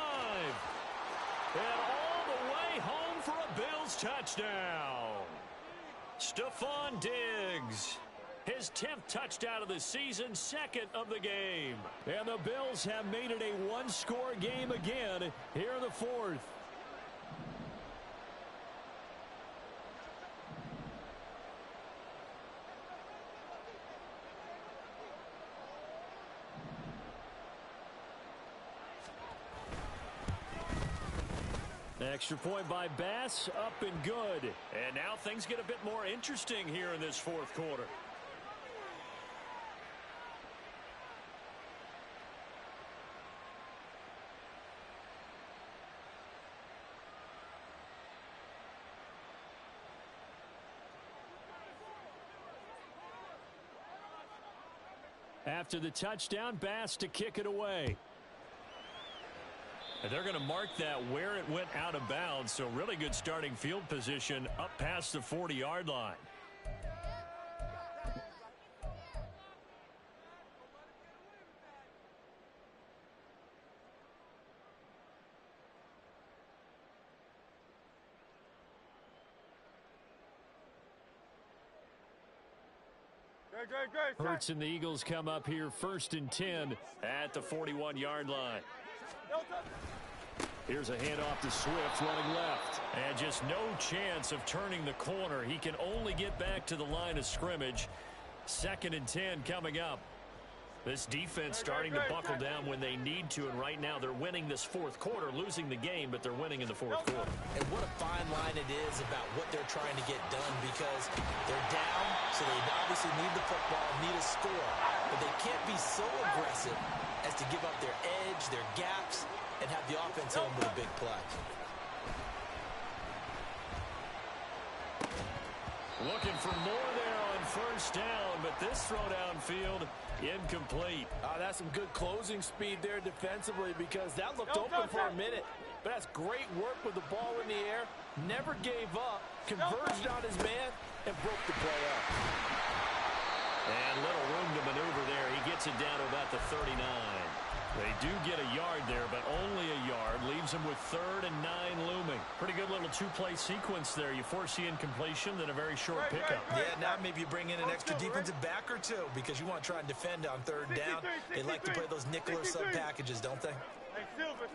And all the way home for a Bills touchdown. Stephon Diggs. His 10th touchdown of the season, 2nd of the game. And the Bills have made it a one-score game again here in the 4th. Extra point by Bass, up and good. And now things get a bit more interesting here in this 4th quarter. After the touchdown, Bass to kick it away. And they're going to mark that where it went out of bounds, so really good starting field position up past the 40-yard line. Hurts and the Eagles come up here 1st and 10 at the 41-yard line. Here's a handoff to Swift running left. And just no chance of turning the corner. He can only get back to the line of scrimmage. 2nd and 10 coming up. This defense starting to buckle down when they need to, and right now they're winning this 4th quarter, losing the game, but they're winning in the 4th quarter. And what a fine line it is about what they're trying to get done, because they're down, so they obviously need the football, need a score, but they can't be so aggressive as to give up their edge, their gaps, and have the offense hit them with a big play. Looking for more there on 1st down, but this throw downfield incomplete. That's some good closing speed there defensively, because that looked open for a minute. But that's great work with the ball in the air. Never gave up, converged on his man, and broke the play up. And little room to maneuver there. He gets it down to about the 39. They do get a yard there, but only a yard. Leaves them with 3rd and 9 looming. Pretty good little 2-play sequence there. You force the incompletion, then a very short pickup. Yeah, now maybe you bring in an extra defensive back or two, because you want to try and defend on 3rd down. They like to play those nickel or sub packages, don't they? Hey, Silver.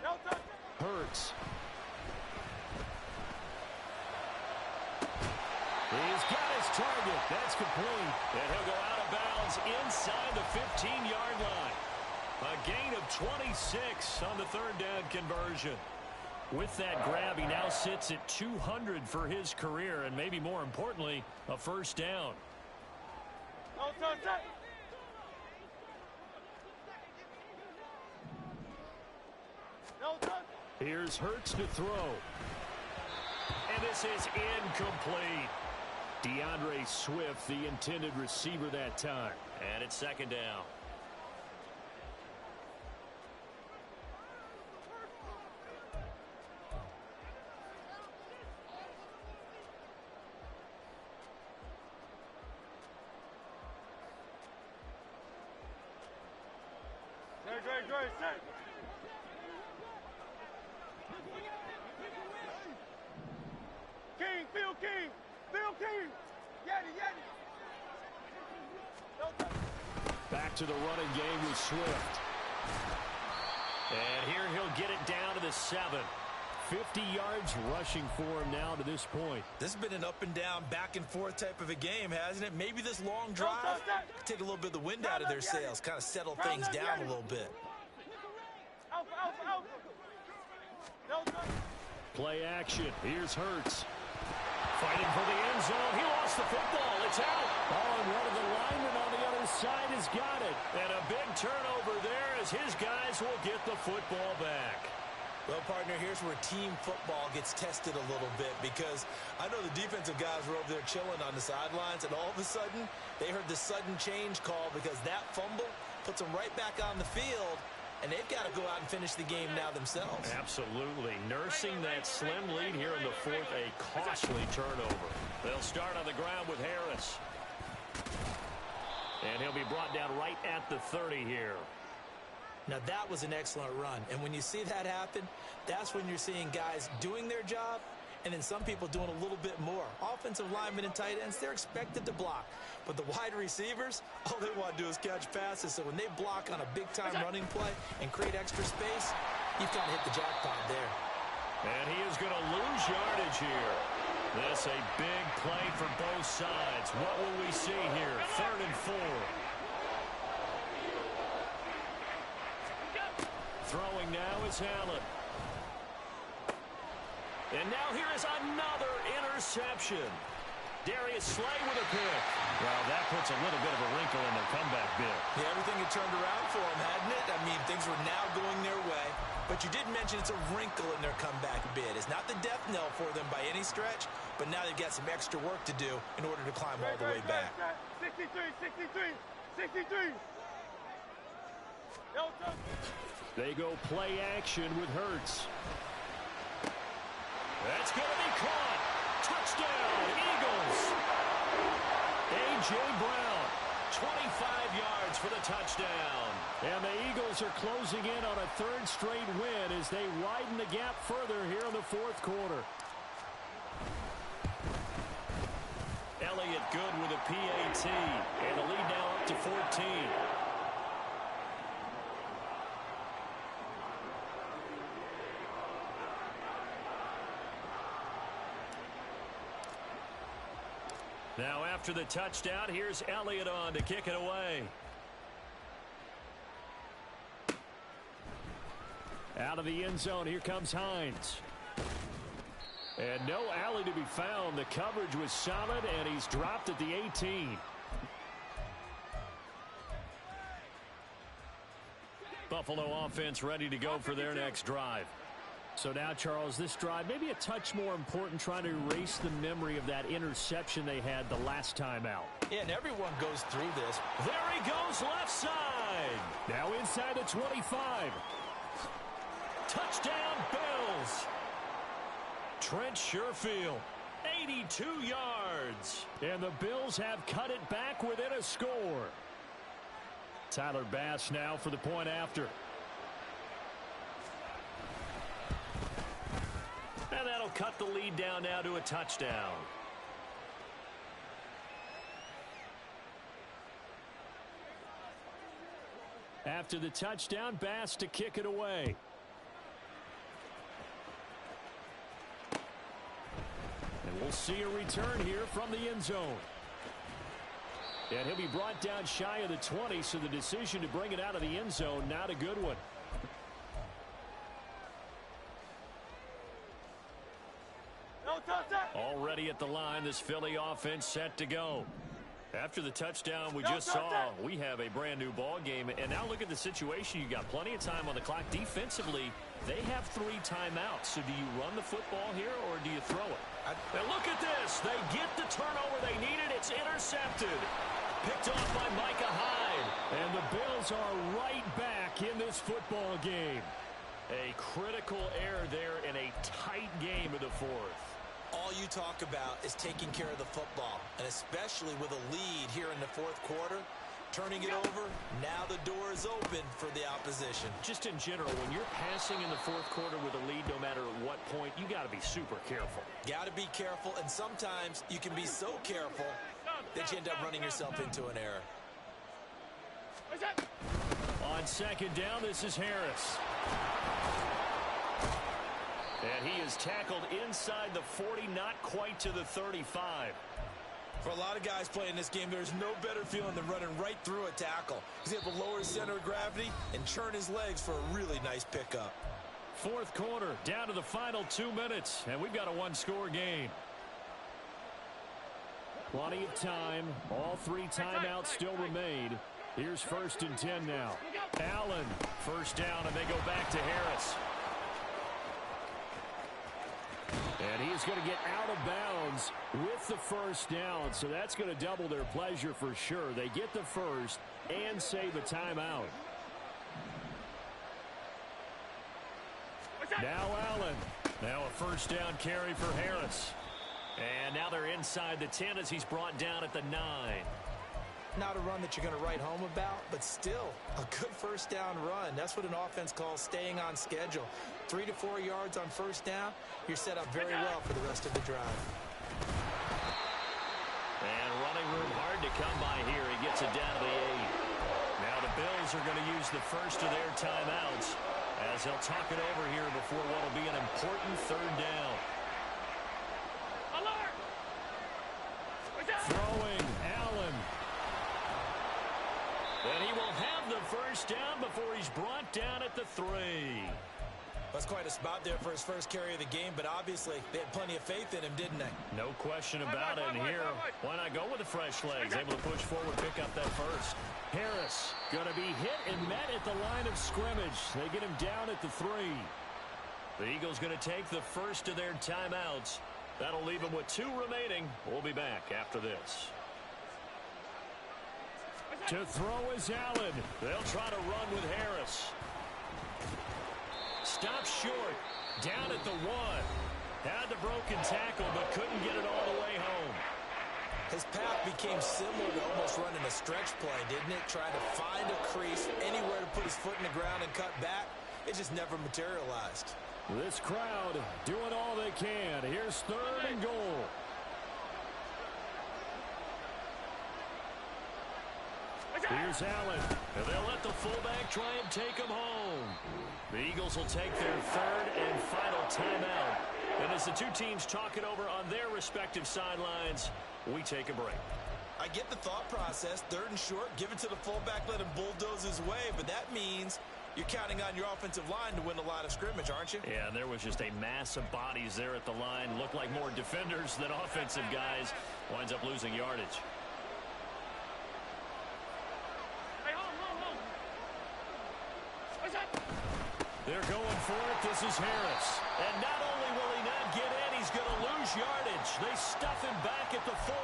Alpha. Hurts. He's got his target. That's complete. And he'll go out of bounds inside the 15-yard line. A gain of 26 on the 3rd down conversion. With that grab, he now sits at 200 for his career, and maybe more importantly, a 1st down. Here's Hurts to throw. And this is incomplete. DeAndre Swift, the intended receiver that time. And it's 2nd down. Great, set. King. Yeti. Back to the running game with Swift. And here he'll get it down to the 7. 50 yards rushing for him now to this point. This has been an up and down, back and forth type of a game, hasn't it? Maybe this long drive take a little bit of the wind out of their sails, kind of settle things down a little bit. Alpha. Play action. Here's Hurts. Fighting for the end zone. He lost the football. It's out. Oh, and one of the linemen on the other side has got it. And a big turnover there as his guys will get the football back. Well, partner, here's where team football gets tested a little bit, because I know the defensive guys were over there chilling on the sidelines, and all of a sudden, they heard the sudden change call, because that fumble puts them right back on the field, and they've got to go out and finish the game now themselves. Absolutely. Nursing that slim lead here in the 4th, a costly turnover. They'll start on the ground with Harris. And he'll be brought down right at the 30 here. Now, that was an excellent run. And when you see that happen, that's when you're seeing guys doing their job, and then some people doing a little bit more. Offensive linemen and tight ends, they're expected to block. But the wide receivers, all they want to do is catch passes. So when they block on a big-time running play and create extra space, you've kind of hit the jackpot there. And he is going to lose yardage here. This a big play for both sides. What will we see here? 3rd and 4. Throwing now is Allen. And now here is another interception. Darius Slay with a pick. Well, that puts a little bit of a wrinkle in their comeback bid. Yeah, everything had turned around for them, hadn't it? I mean, things were now going their way. But you did mention it's a wrinkle in their comeback bid. It's not the death knell for them by any stretch, but now they've got some extra work to do in order to climb all the way back. 63. They go play action with Hurts. That's going to be caught. Touchdown, Eagles. A.J. Brown, 25 yards for the touchdown. And the Eagles are closing in on a 3rd straight win as they widen the gap further here in the 4th quarter. good with a PAT. And the lead now up to 14. Now after the touchdown, here's Elliott on to kick it away. Out of the end zone, here comes Hines. And no alley to be found. The coverage was solid, and he's dropped at the 18. Buffalo offense ready to go for their next drive. So now, Charles, this drive maybe a touch more important, trying to erase the memory of that interception they had the last time out. Yeah, and everyone goes through this. There he goes, left side. Now inside the 25. Touchdown, Bills. Trent Sherfield, 82 yards. And the Bills have cut it back within a score. Tyler Bass now for the point after. And that'll cut the lead down now to a touchdown. After the touchdown, Bass to kick it away. And we'll see a return here from the end zone. And he'll be brought down shy of the 20, so the decision to bring it out of the end zone, not a good one. Already at the line, this Philly offense set to go. After the touchdown we just saw, we have a brand new ball game. And now look at the situation. You got plenty of time on the clock. Defensively, they have 3 timeouts. So do you run the football here or do you throw it? And look at this. They get the turnover they needed. It's intercepted. Picked off by Micah Hyde. And the Bills are right back in this football game. A critical error there in a tight game of the fourth. All you talk about is taking care of the football, and especially with a lead here in the fourth quarter, turning it over, now the door is open for the opposition. Just in general, when you're passing in the fourth quarter with a lead, no matter at what point, you got to be super careful. Got to be careful, and sometimes you can be so careful that you end up running yourself into an error. On second down, this is Harris. And he is tackled inside the 40, not quite to the 35. For a lot of guys playing this game, there's no better feeling than running right through a tackle. He's able to lower his center of gravity and churn his legs for a really nice pickup. Fourth quarter, down to the final 2 minutes, and we've got a one-score game. Plenty of time. All 3 timeouts still remain. Here's 1st and 10 now. Allen, first down, and they go back to Harris. And he is going to get out of bounds with the first down, so that's going to double their pleasure for sure. They get the first and save a timeout. Now Allen. Now a first down carry for Harris. And now they're inside the 10 as he's brought down at the 9. Not a run that you're going to write home about, but still a good first down run. That's what an offense calls staying on schedule. 3 to 4 yards on first down, you're set up very well for the rest of the drive. And running room hard to come by here. He gets it down to the 8. Now the Bills are going to use the first of their timeouts as they'll talk it over here before what will be an important third down. Throwing, Allen. And he will have the first down before he's brought down at the 3. That's quite a spot there for his first carry of the game, but obviously they had plenty of faith in him, didn't they? No question about it. And here, why not go with the fresh legs? Able to push forward, pick up that first. Harris going to be hit and met at the line of scrimmage. They get him down at the 3. The Eagles going to take the first of their timeouts. That'll leave them with 2 remaining. We'll be back after this. To throw is Allen. They'll try to run with Harris. Stop short. Down at the 1. Had the broken tackle, but couldn't get it all the way home. His path became similar to almost running a stretch play, didn't it? Trying to find a crease, anywhere to put his foot in the ground and cut back. It just never materialized. This crowd doing all they can. Here's 3rd and goal. Here's Allen, and they'll let the fullback try and take him home. The Eagles will take their third and final timeout. And as the two teams talk it over on their respective sidelines, we take a break. I get the thought process. Third and short, give it to the fullback, let him bulldoze his way. But that means you're counting on your offensive line to win the line of scrimmage, aren't you? Yeah, and there was just a mass of bodies there at the line. Looked like more defenders than offensive guys. Winds up losing yardage. They're going for it. This is Harris. And not only will he not get in, he's going to lose yardage. They stuff him back at the 4.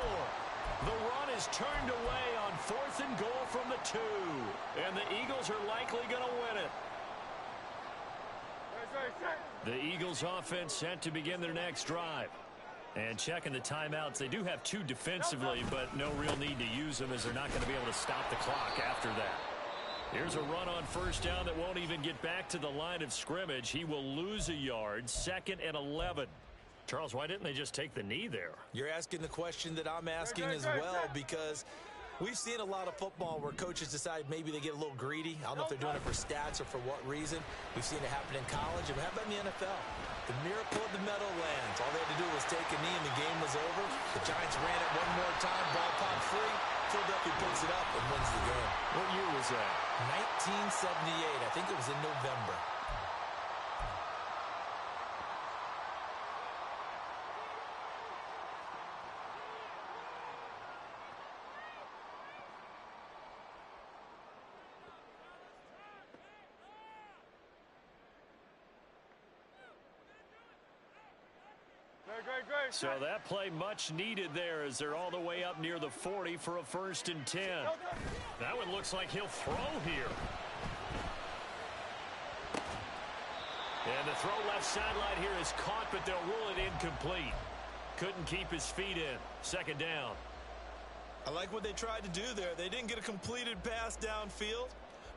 The run is turned away on 4th and goal from the 2. And the Eagles are likely going to win it. The Eagles offense set to begin their next drive. And checking the timeouts, they do have 2 defensively, but no real need to use them as they're not going to be able to stop the clock after that. Here's a run on first down that won't even get back to the line of scrimmage. He will lose a yard, 2nd and 11. Charles, why didn't they just take the knee there? You're asking the question that I'm asking as well, because we've seen a lot of football where coaches decide maybe they get a little greedy. I don't know if they're doing it for stats or for what reason. We've seen it happen in college. And how about in the NFL? The miracle of the Meadowlands. All they had to do was take a knee and the game was over. The Giants ran it one more time. Ball popped free. Philadelphia picks it up and wins the game. What year was that? 1978. I think it was in November. So that play much needed there as they're all the way up near the 40 for a 1st and 10. That one looks like he'll throw here. And the throw left sideline here is caught, but they'll rule it incomplete. Couldn't keep his feet in. 2nd down. I like what they tried to do there. They didn't get a completed pass downfield,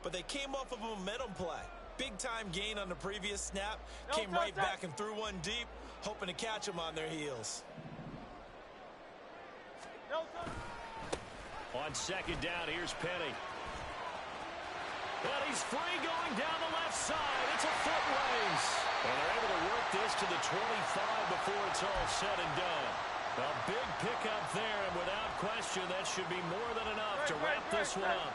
but they came off of a momentum play. Big-time gain on the previous snap. Came right back and threw one deep, hoping to catch them on their heels. On 2nd down, here's Penny. And he's free going down the left side. It's a foot race. And they're able to work this to the 25 before it's all said and done. A big pickup there, and without question, that should be more than enough to wrap this one up.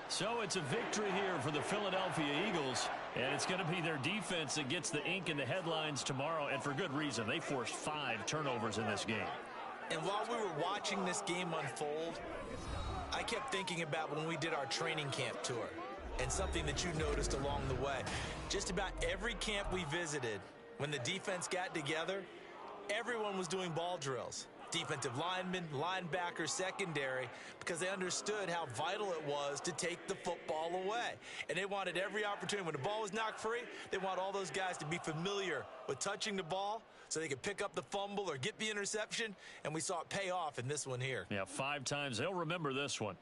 So it's a victory here for the Philadelphia Eagles, and it's going to be their defense that gets the ink in the headlines tomorrow, and for good reason. They forced 5 turnovers in this game. And while we were watching this game unfold, I kept thinking about when we did our training camp tour and something that you noticed along the way. Just about every camp we visited, when the defense got together, everyone was doing ball drills. Defensive linemen, linebackers, secondary, because they understood how vital it was to take the football away. And they wanted every opportunity. When the ball was knocked free, they want all those guys to be familiar with touching the ball so they could pick up the fumble or get the interception, and we saw it pay off in this one here. Yeah, 5 times. They'll remember this one.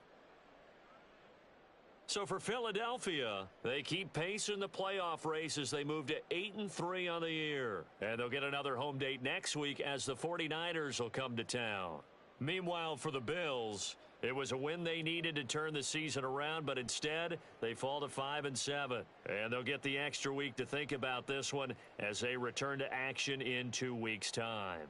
So for Philadelphia, they keep pace in the playoff race as they move to 8-3 on the year. And they'll get another home date next week as the 49ers will come to town. Meanwhile, for the Bills, it was a win they needed to turn the season around, but instead they fall to 5-7. And they'll get the extra week to think about this one as they return to action in 2 weeks' time.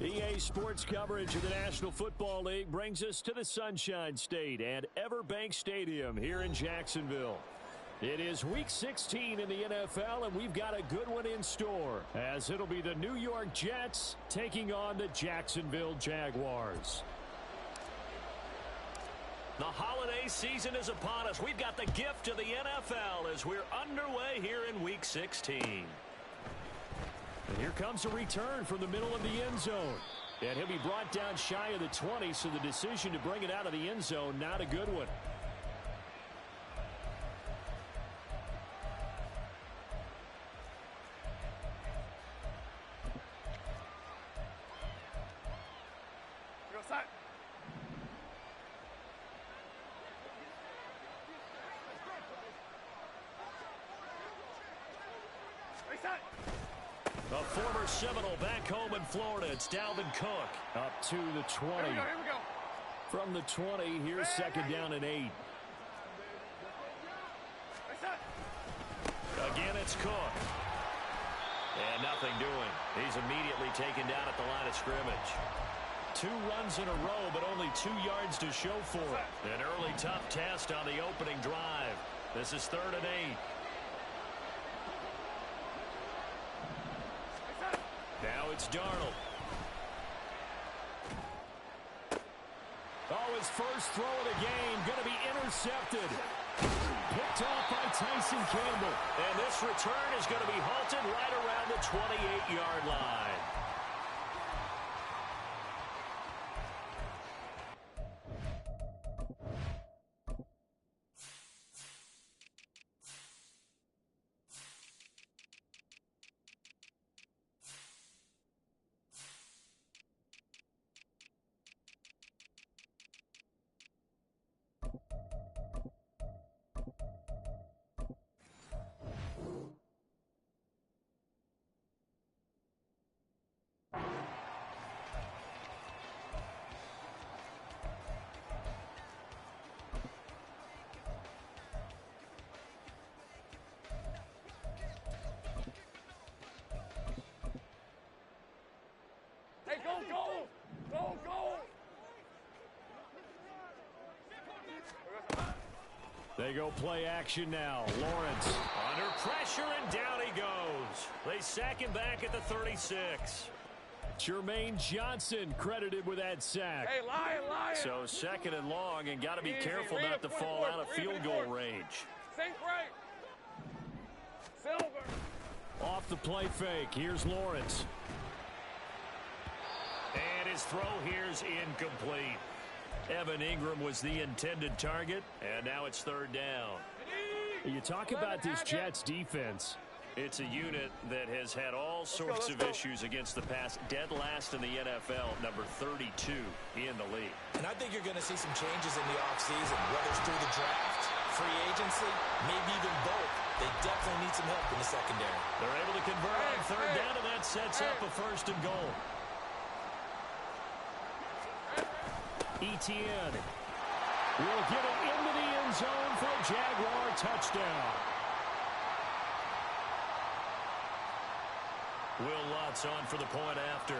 EA Sports coverage of the National Football League brings us to the Sunshine State and Everbank Stadium here in Jacksonville. It is Week 16 in the NFL, and we've got a good one in store, as it'll be the New York Jets taking on the Jacksonville Jaguars. The holiday season is upon us. We've got the gift of the NFL as we're underway here in Week 16. And here comes a return from the middle of the end zone. And he'll be brought down shy of the 20, so the decision to bring it out of the end zone, not a good one. Reset. A former Seminole back home in Florida. It's Dalvin Cook up to the 20. Here we go. From the 20, here's second down and 8. Reset. Again, it's Cook. And nothing doing. He's immediately taken down at the line of scrimmage. 2 runs in a row, but only 2 yards to show for it. An early tough test on the opening drive. This is 3rd and 8. Now it's Darnold. Oh, his first throw of the game going to be intercepted. Picked off by Tyson Campbell. And this return is going to be halted right around the 28-yard line. Hey, go! They go play action now. Lawrence under pressure, and down he goes. They sack him back at the 36. Jermaine Johnson credited with that sack. Hey, lion. So 2nd and long, and got to be careful not to fall out of field goal range. Sink right. Silver. Off the play fake, here's Lawrence. And his throw here's incomplete. Evan Ingram was the intended target, and now it's 3rd down. You talk about this Jets defense. It's a unit that has had all sorts of issues against the pass. Dead last in the NFL, number 32 in the league. And I think you're going to see some changes in the offseason, whether it's through the draft, free agency, maybe even both. They definitely need some help in the secondary. They're able to convert on 3rd down, and that sets up a 1st and goal. Etienne will get it into the end zone for a Jaguar touchdown. Will Lutz on for the point after.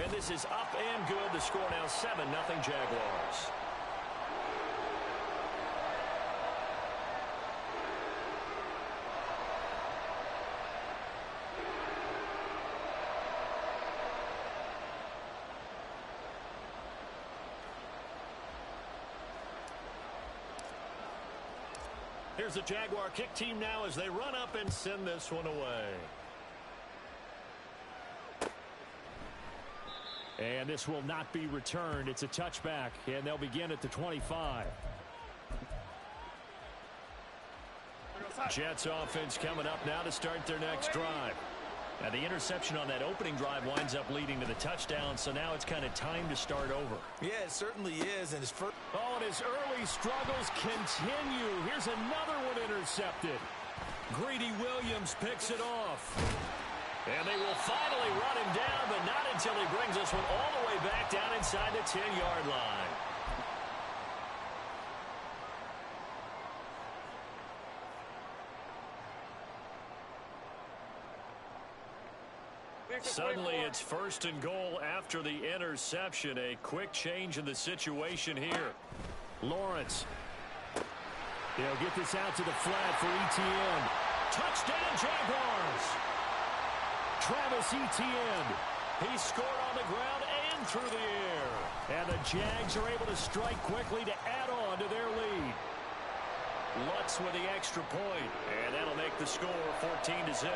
And this is up and good. The score now 7-0 Jaguars. Here's the Jaguar kick team now as they run up and send this one away. And this will not be returned. It's a touchback, and they'll begin at the 25. Jets offense coming up now to start their next drive. Now the interception on that opening drive winds up leading to the touchdown, so now it's kind of time to start over. Yeah, it certainly is. And his first... Oh, and his early struggles continue. Here's another one intercepted. Greedy Williams picks it off. And they will finally run him down, but not until he brings this one all the way back down inside the 10-yard line. Suddenly it's first and goal after the interception. A quick change in the situation here. Lawrence. They'll get this out to the flat for Etienne. Touchdown Jaguars. Travis Etienne. He scored on the ground and through the air. And the Jags are able to strike quickly to add on to their lead. Lutz with the extra point. And that'll make the score 14-0.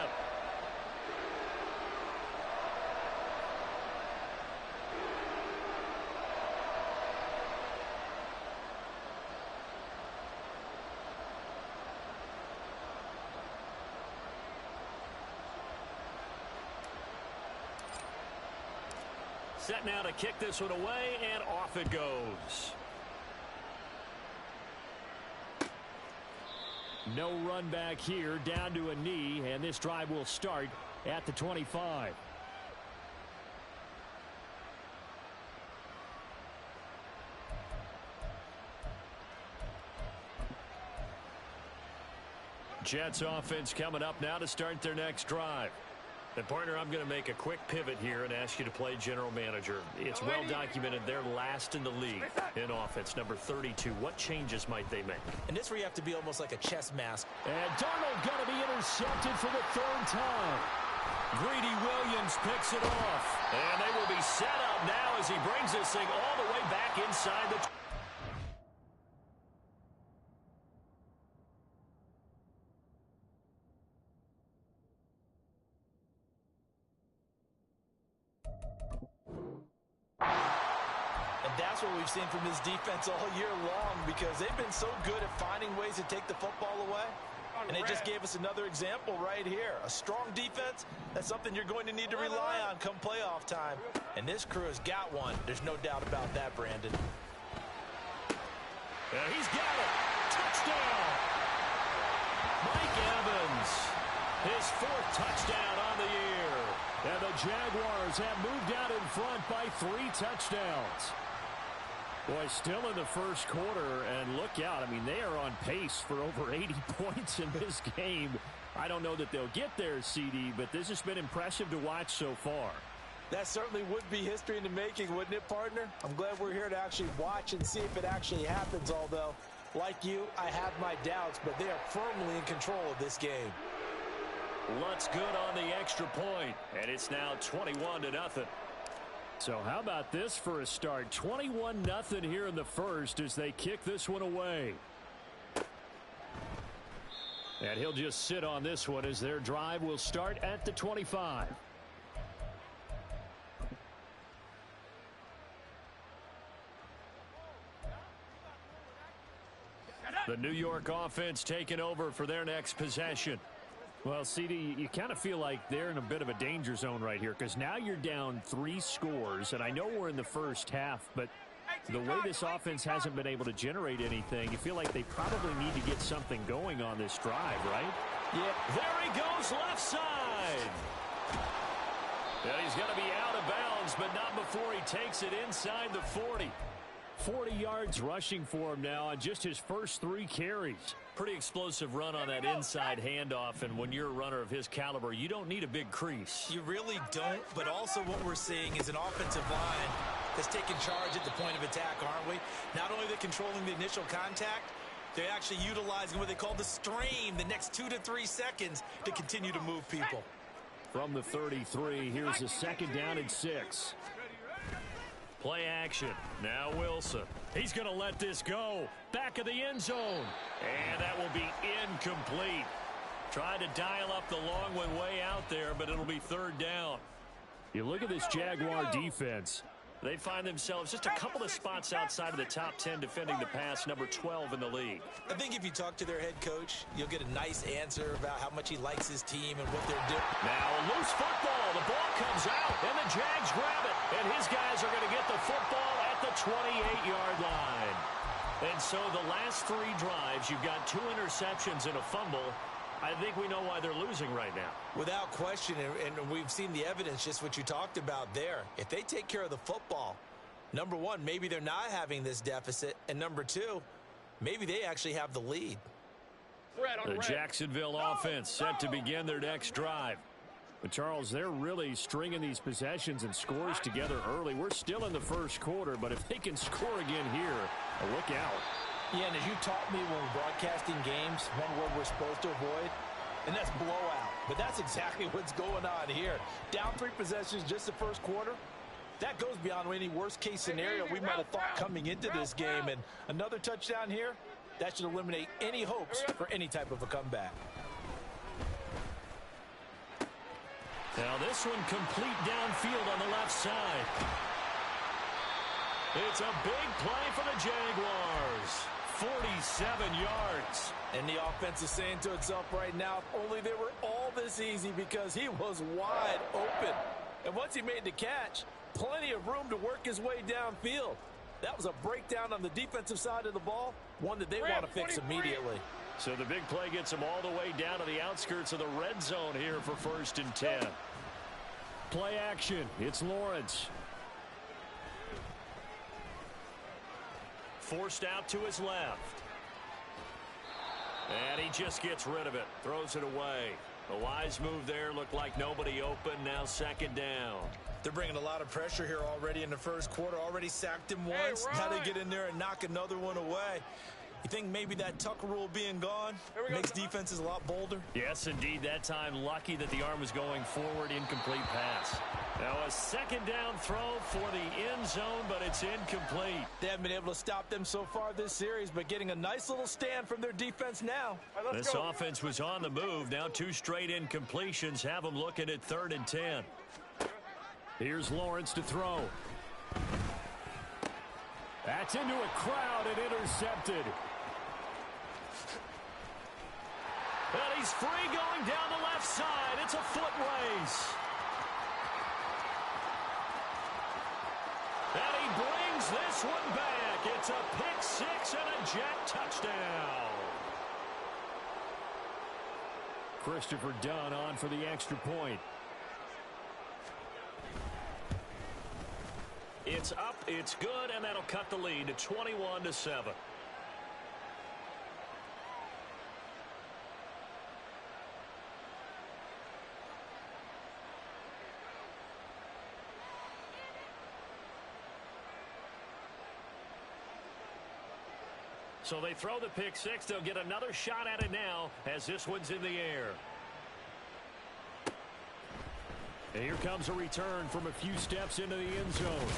Set now to kick this one away, and off it goes. No run back here, down to a knee, and this drive will start at the 25. Jets offense coming up now to start their next drive. And partner, I'm going to make a quick pivot here and ask you to play general manager. It's well documented they're last in the league in offense, number 32. What changes might they make? And this where you have to be almost like a chess mask. And Darnold going to be intercepted for the third time. Greedy Williams picks it off. And they will be set up now as he brings this thing all the way back inside the... That's what we've seen from this defense all year long, because they've been so good at finding ways to take the football away. And they just gave us another example right here. A strong defense, that's something you're going to need to rely on come playoff time. And this crew has got one. There's no doubt about that, Brandon. He's got it. Touchdown. Mike Evans. His fourth touchdown on the year. And the Jaguars have moved out in front by 3 touchdowns. Boy, still in the first quarter, and look out. I mean, they are on pace for over 80 points in this game. I don't know that they'll get there, CD, but this has been impressive to watch so far. That certainly would be history in the making, wouldn't it, partner? I'm glad we're here to actually watch and see if it actually happens, although, like you, I have my doubts, but they are firmly in control of this game. Lutz good on the extra point, and it's now 21-0. So how about this for a start? 21-0 here in the first as they kick this one away. And he'll just sit on this one as their drive will start at the 25. The New York offense taking over for their next possession. Well, CD, you kind of feel like they're in a bit of a danger zone right here, because now you're down 3 scores, and I know we're in the first half, but the way this offense hasn't been able to generate anything, you feel like they probably need to get something going on this drive, right? Yeah. There he goes, left side. And he's going to be out of bounds, but not before he takes it inside the 40. 40 yards rushing for him now on just his first 3 carries. Pretty explosive run on that inside handoff, and when you're a runner of his caliber, you don't need a big crease. You really don't, but also what we're seeing is an offensive line that's taking charge at the point of attack, aren't we? Not only are they controlling the initial contact, they're actually utilizing what they call the strain, the next 2 to 3 seconds, to continue to move people. From the 33, here's a second down and 6. Play action. Now Wilson. He's going to let this go. Back of the end zone. And that will be incomplete. Tried to dial up the long one way out there, but it'll be third down. You look at this Jaguar defense. They find themselves just a couple of spots outside of the top 10 defending the pass, number 12 in the league. I think if you talk to their head coach, you'll get a nice answer about how much he likes his team and what they're doing. Now a loose football. The ball comes out, and the Jags grab it. And his guys are going to get the football at the 28-yard line. And so the last 3 drives, you've got 2 interceptions and a fumble. I think we know why they're losing right now. Without question, and we've seen the evidence, just what you talked about there. If they take care of the football, number one, maybe they're not having this deficit, and number 2, maybe they actually have the lead. The Jacksonville offense set to begin their next drive. But, Charles, they're really stringing these possessions and scores together early. We're still in the first quarter, but if they can score again here, look out. Yeah, and as you taught me when we're broadcasting games, one word we're supposed to avoid, and that's blowout. But that's exactly what's going on here. Down 3 possessions just the first quarter. That goes beyond any worst-case scenario we might have thought coming into this game. And another touchdown here, that should eliminate any hopes for any type of a comeback. Now this one complete downfield on the left side. It's a big play for the Jaguars. 47 yards. And the offense is saying to itself right now, if only they were all this easy, because he was wide open. And once he made the catch, plenty of room to work his way downfield. That was a breakdown on the defensive side of the ball, one that they want to fix immediately. So the big play gets them all the way down to the outskirts of the red zone here for 1st and 10. Play action. It's Lawrence. Forced out to his left. And he just gets rid of it. Throws it away. A wise move there. Looked like nobody open. Now 2nd down. They're bringing a lot of pressure here already in the first quarter. Already sacked him once. Now they get in there and knock another one away. You think maybe that Tucker rule being gone makes defenses a lot bolder? Yes, indeed. That time, lucky that the arm was going forward. Incomplete pass. Now a 2nd down throw for the end zone, but it's incomplete. They haven't been able to stop them so far this series, but getting a nice little stand from their defense now. This offense was on the move. Now 2 straight incompletions have them looking at 3rd and 10. Here's Lawrence to throw. That's into a crowd and intercepted. And he's free going down the left side. It's a foot race. And he brings this one back. It's a pick 6 and a Jet touchdown. Christopher Dunn on for the extra point. It's up, it's good, and that'll cut the lead to 21-7. So they throw the pick 6. They'll get another shot at it now as this one's in the air. And here comes a return from a few steps into the end zone.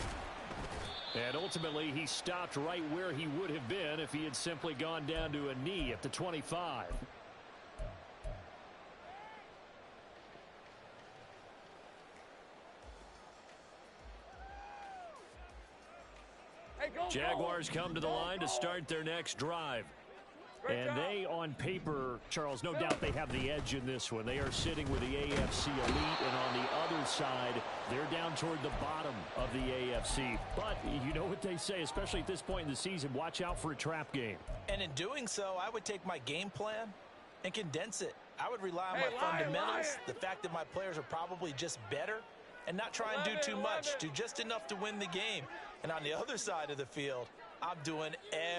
And ultimately, he stopped right where he would have been if he had simply gone down to a knee at the 25. Jaguars come to the line to start their next drive. And they, on paper, Charles, no doubt they have the edge in this one. They are sitting with the AFC elite, and on the other side, they're down toward the bottom of the AFC. But you know what they say, especially at this point in the season, watch out for a trap game. And in doing so, I would take my game plan and condense it. I would rely on my fundamentals, the fact that my players are probably just better, and not try and do too much, do just enough to win the game. And on the other side of the field, I'm doing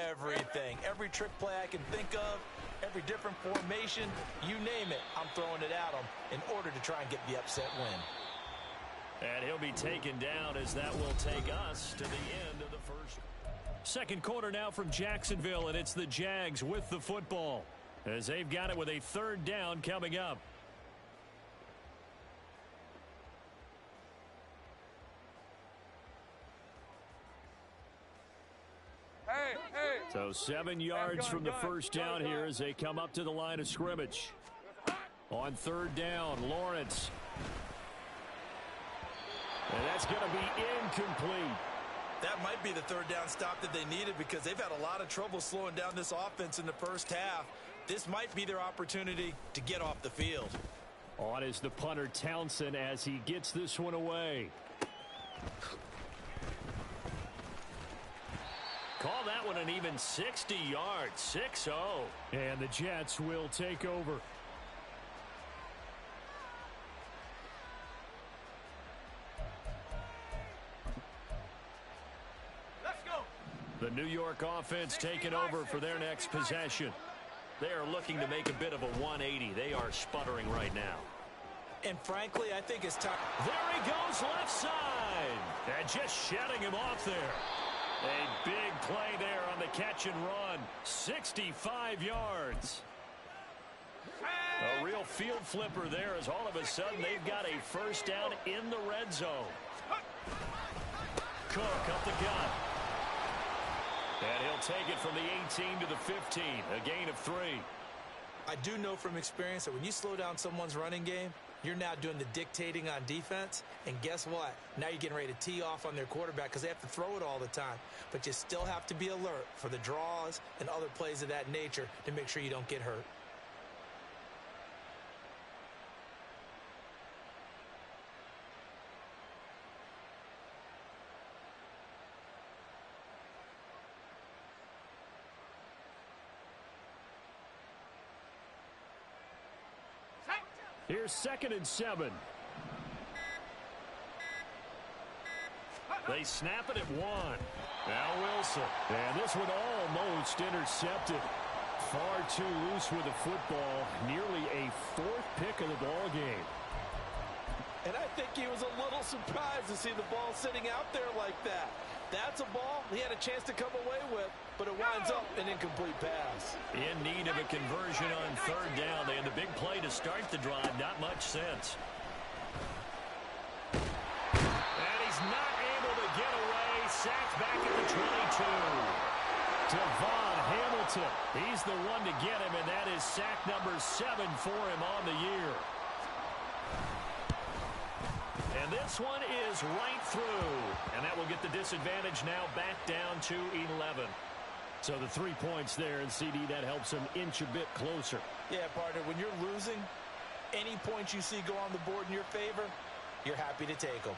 everything. Every trick play I can think of, every different formation, you name it, I'm throwing it at them in order to try and get the upset win. And he'll be taken down as that will take us to the end of the first. Second quarter now from Jacksonville, and it's the Jags with the football as they've got it with a 3rd down coming up. So 7 yards from the first down here as they come up to the line of scrimmage. On 3rd down, Lawrence. And that's going to be incomplete. That might be the third down stop that they needed because they've had a lot of trouble slowing down this offense in the first half. This might be their opportunity to get off the field. On is the punter Townsend as he gets this one away. Call that one an even 60 yards, 6-0. And the Jets will take over. Let's go. The New York offense taking over for their next possession. They are looking to make a bit of a 180. They are sputtering right now. And frankly, I think it's time. There he goes left side. And just shutting him off there. A big play there on the catch and run. 65 yards. A real field flipper there as all of a sudden they've got a first down in the red zone. Cook up the gut. And he'll take it from the 18 to the 15. A gain of 3. I do know from experience that when you slow down someone's running game, you're now doing the dictating on defense. And guess what? Now you're getting ready to tee off on their quarterback because they have to throw it all the time. But you still have to be alert for the draws and other plays of that nature to make sure you don't get hurt. Here's 2nd and 7. They snap it at 1. Now Wilson. And this one almost intercepted. Far too loose with the football. Nearly a 4th pick of the ball game. And I think he was a little surprised to see the ball sitting out there like that. That's a ball he had a chance to come away with, but it winds up an incomplete pass. In need of a conversion on 3rd down. They had the big play to start the drive. Not much sense. And he's not able to get away. Sacked back at the 22. Devon Hamilton. He's the one to get him, and that is sack number 7 for him on the year. And this one is right through. And that will get the disadvantage now back down to 11. So the 3 points there, and CD, that helps him inch a bit closer. Yeah, partner, when you're losing, any points you see go on the board in your favor, you're happy to take them.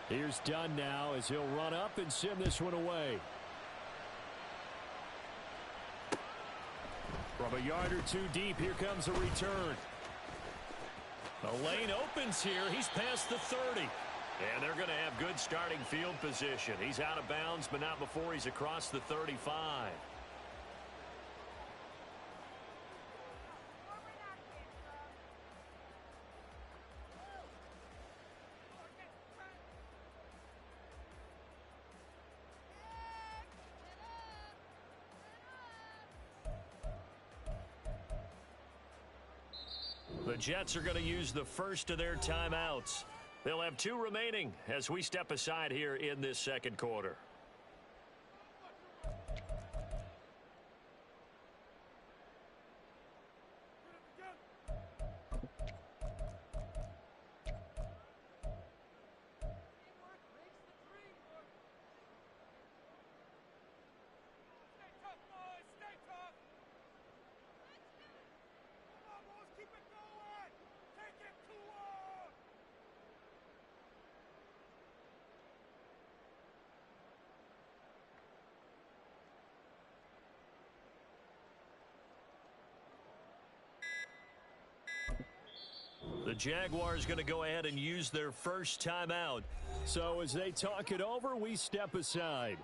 Here's Dunn now as he'll run up and send this one away. From a yard or 2 deep, here comes a return. The lane opens here. He's past the 30. And they're going to have good starting field position. He's out of bounds, but not before he's across the 35. The Jets are going to use the first of their timeouts. They'll have 2 remaining as we step aside here in this 2nd quarter. The Jaguars going to go ahead and use their first timeout. So as they talk it over, we step aside.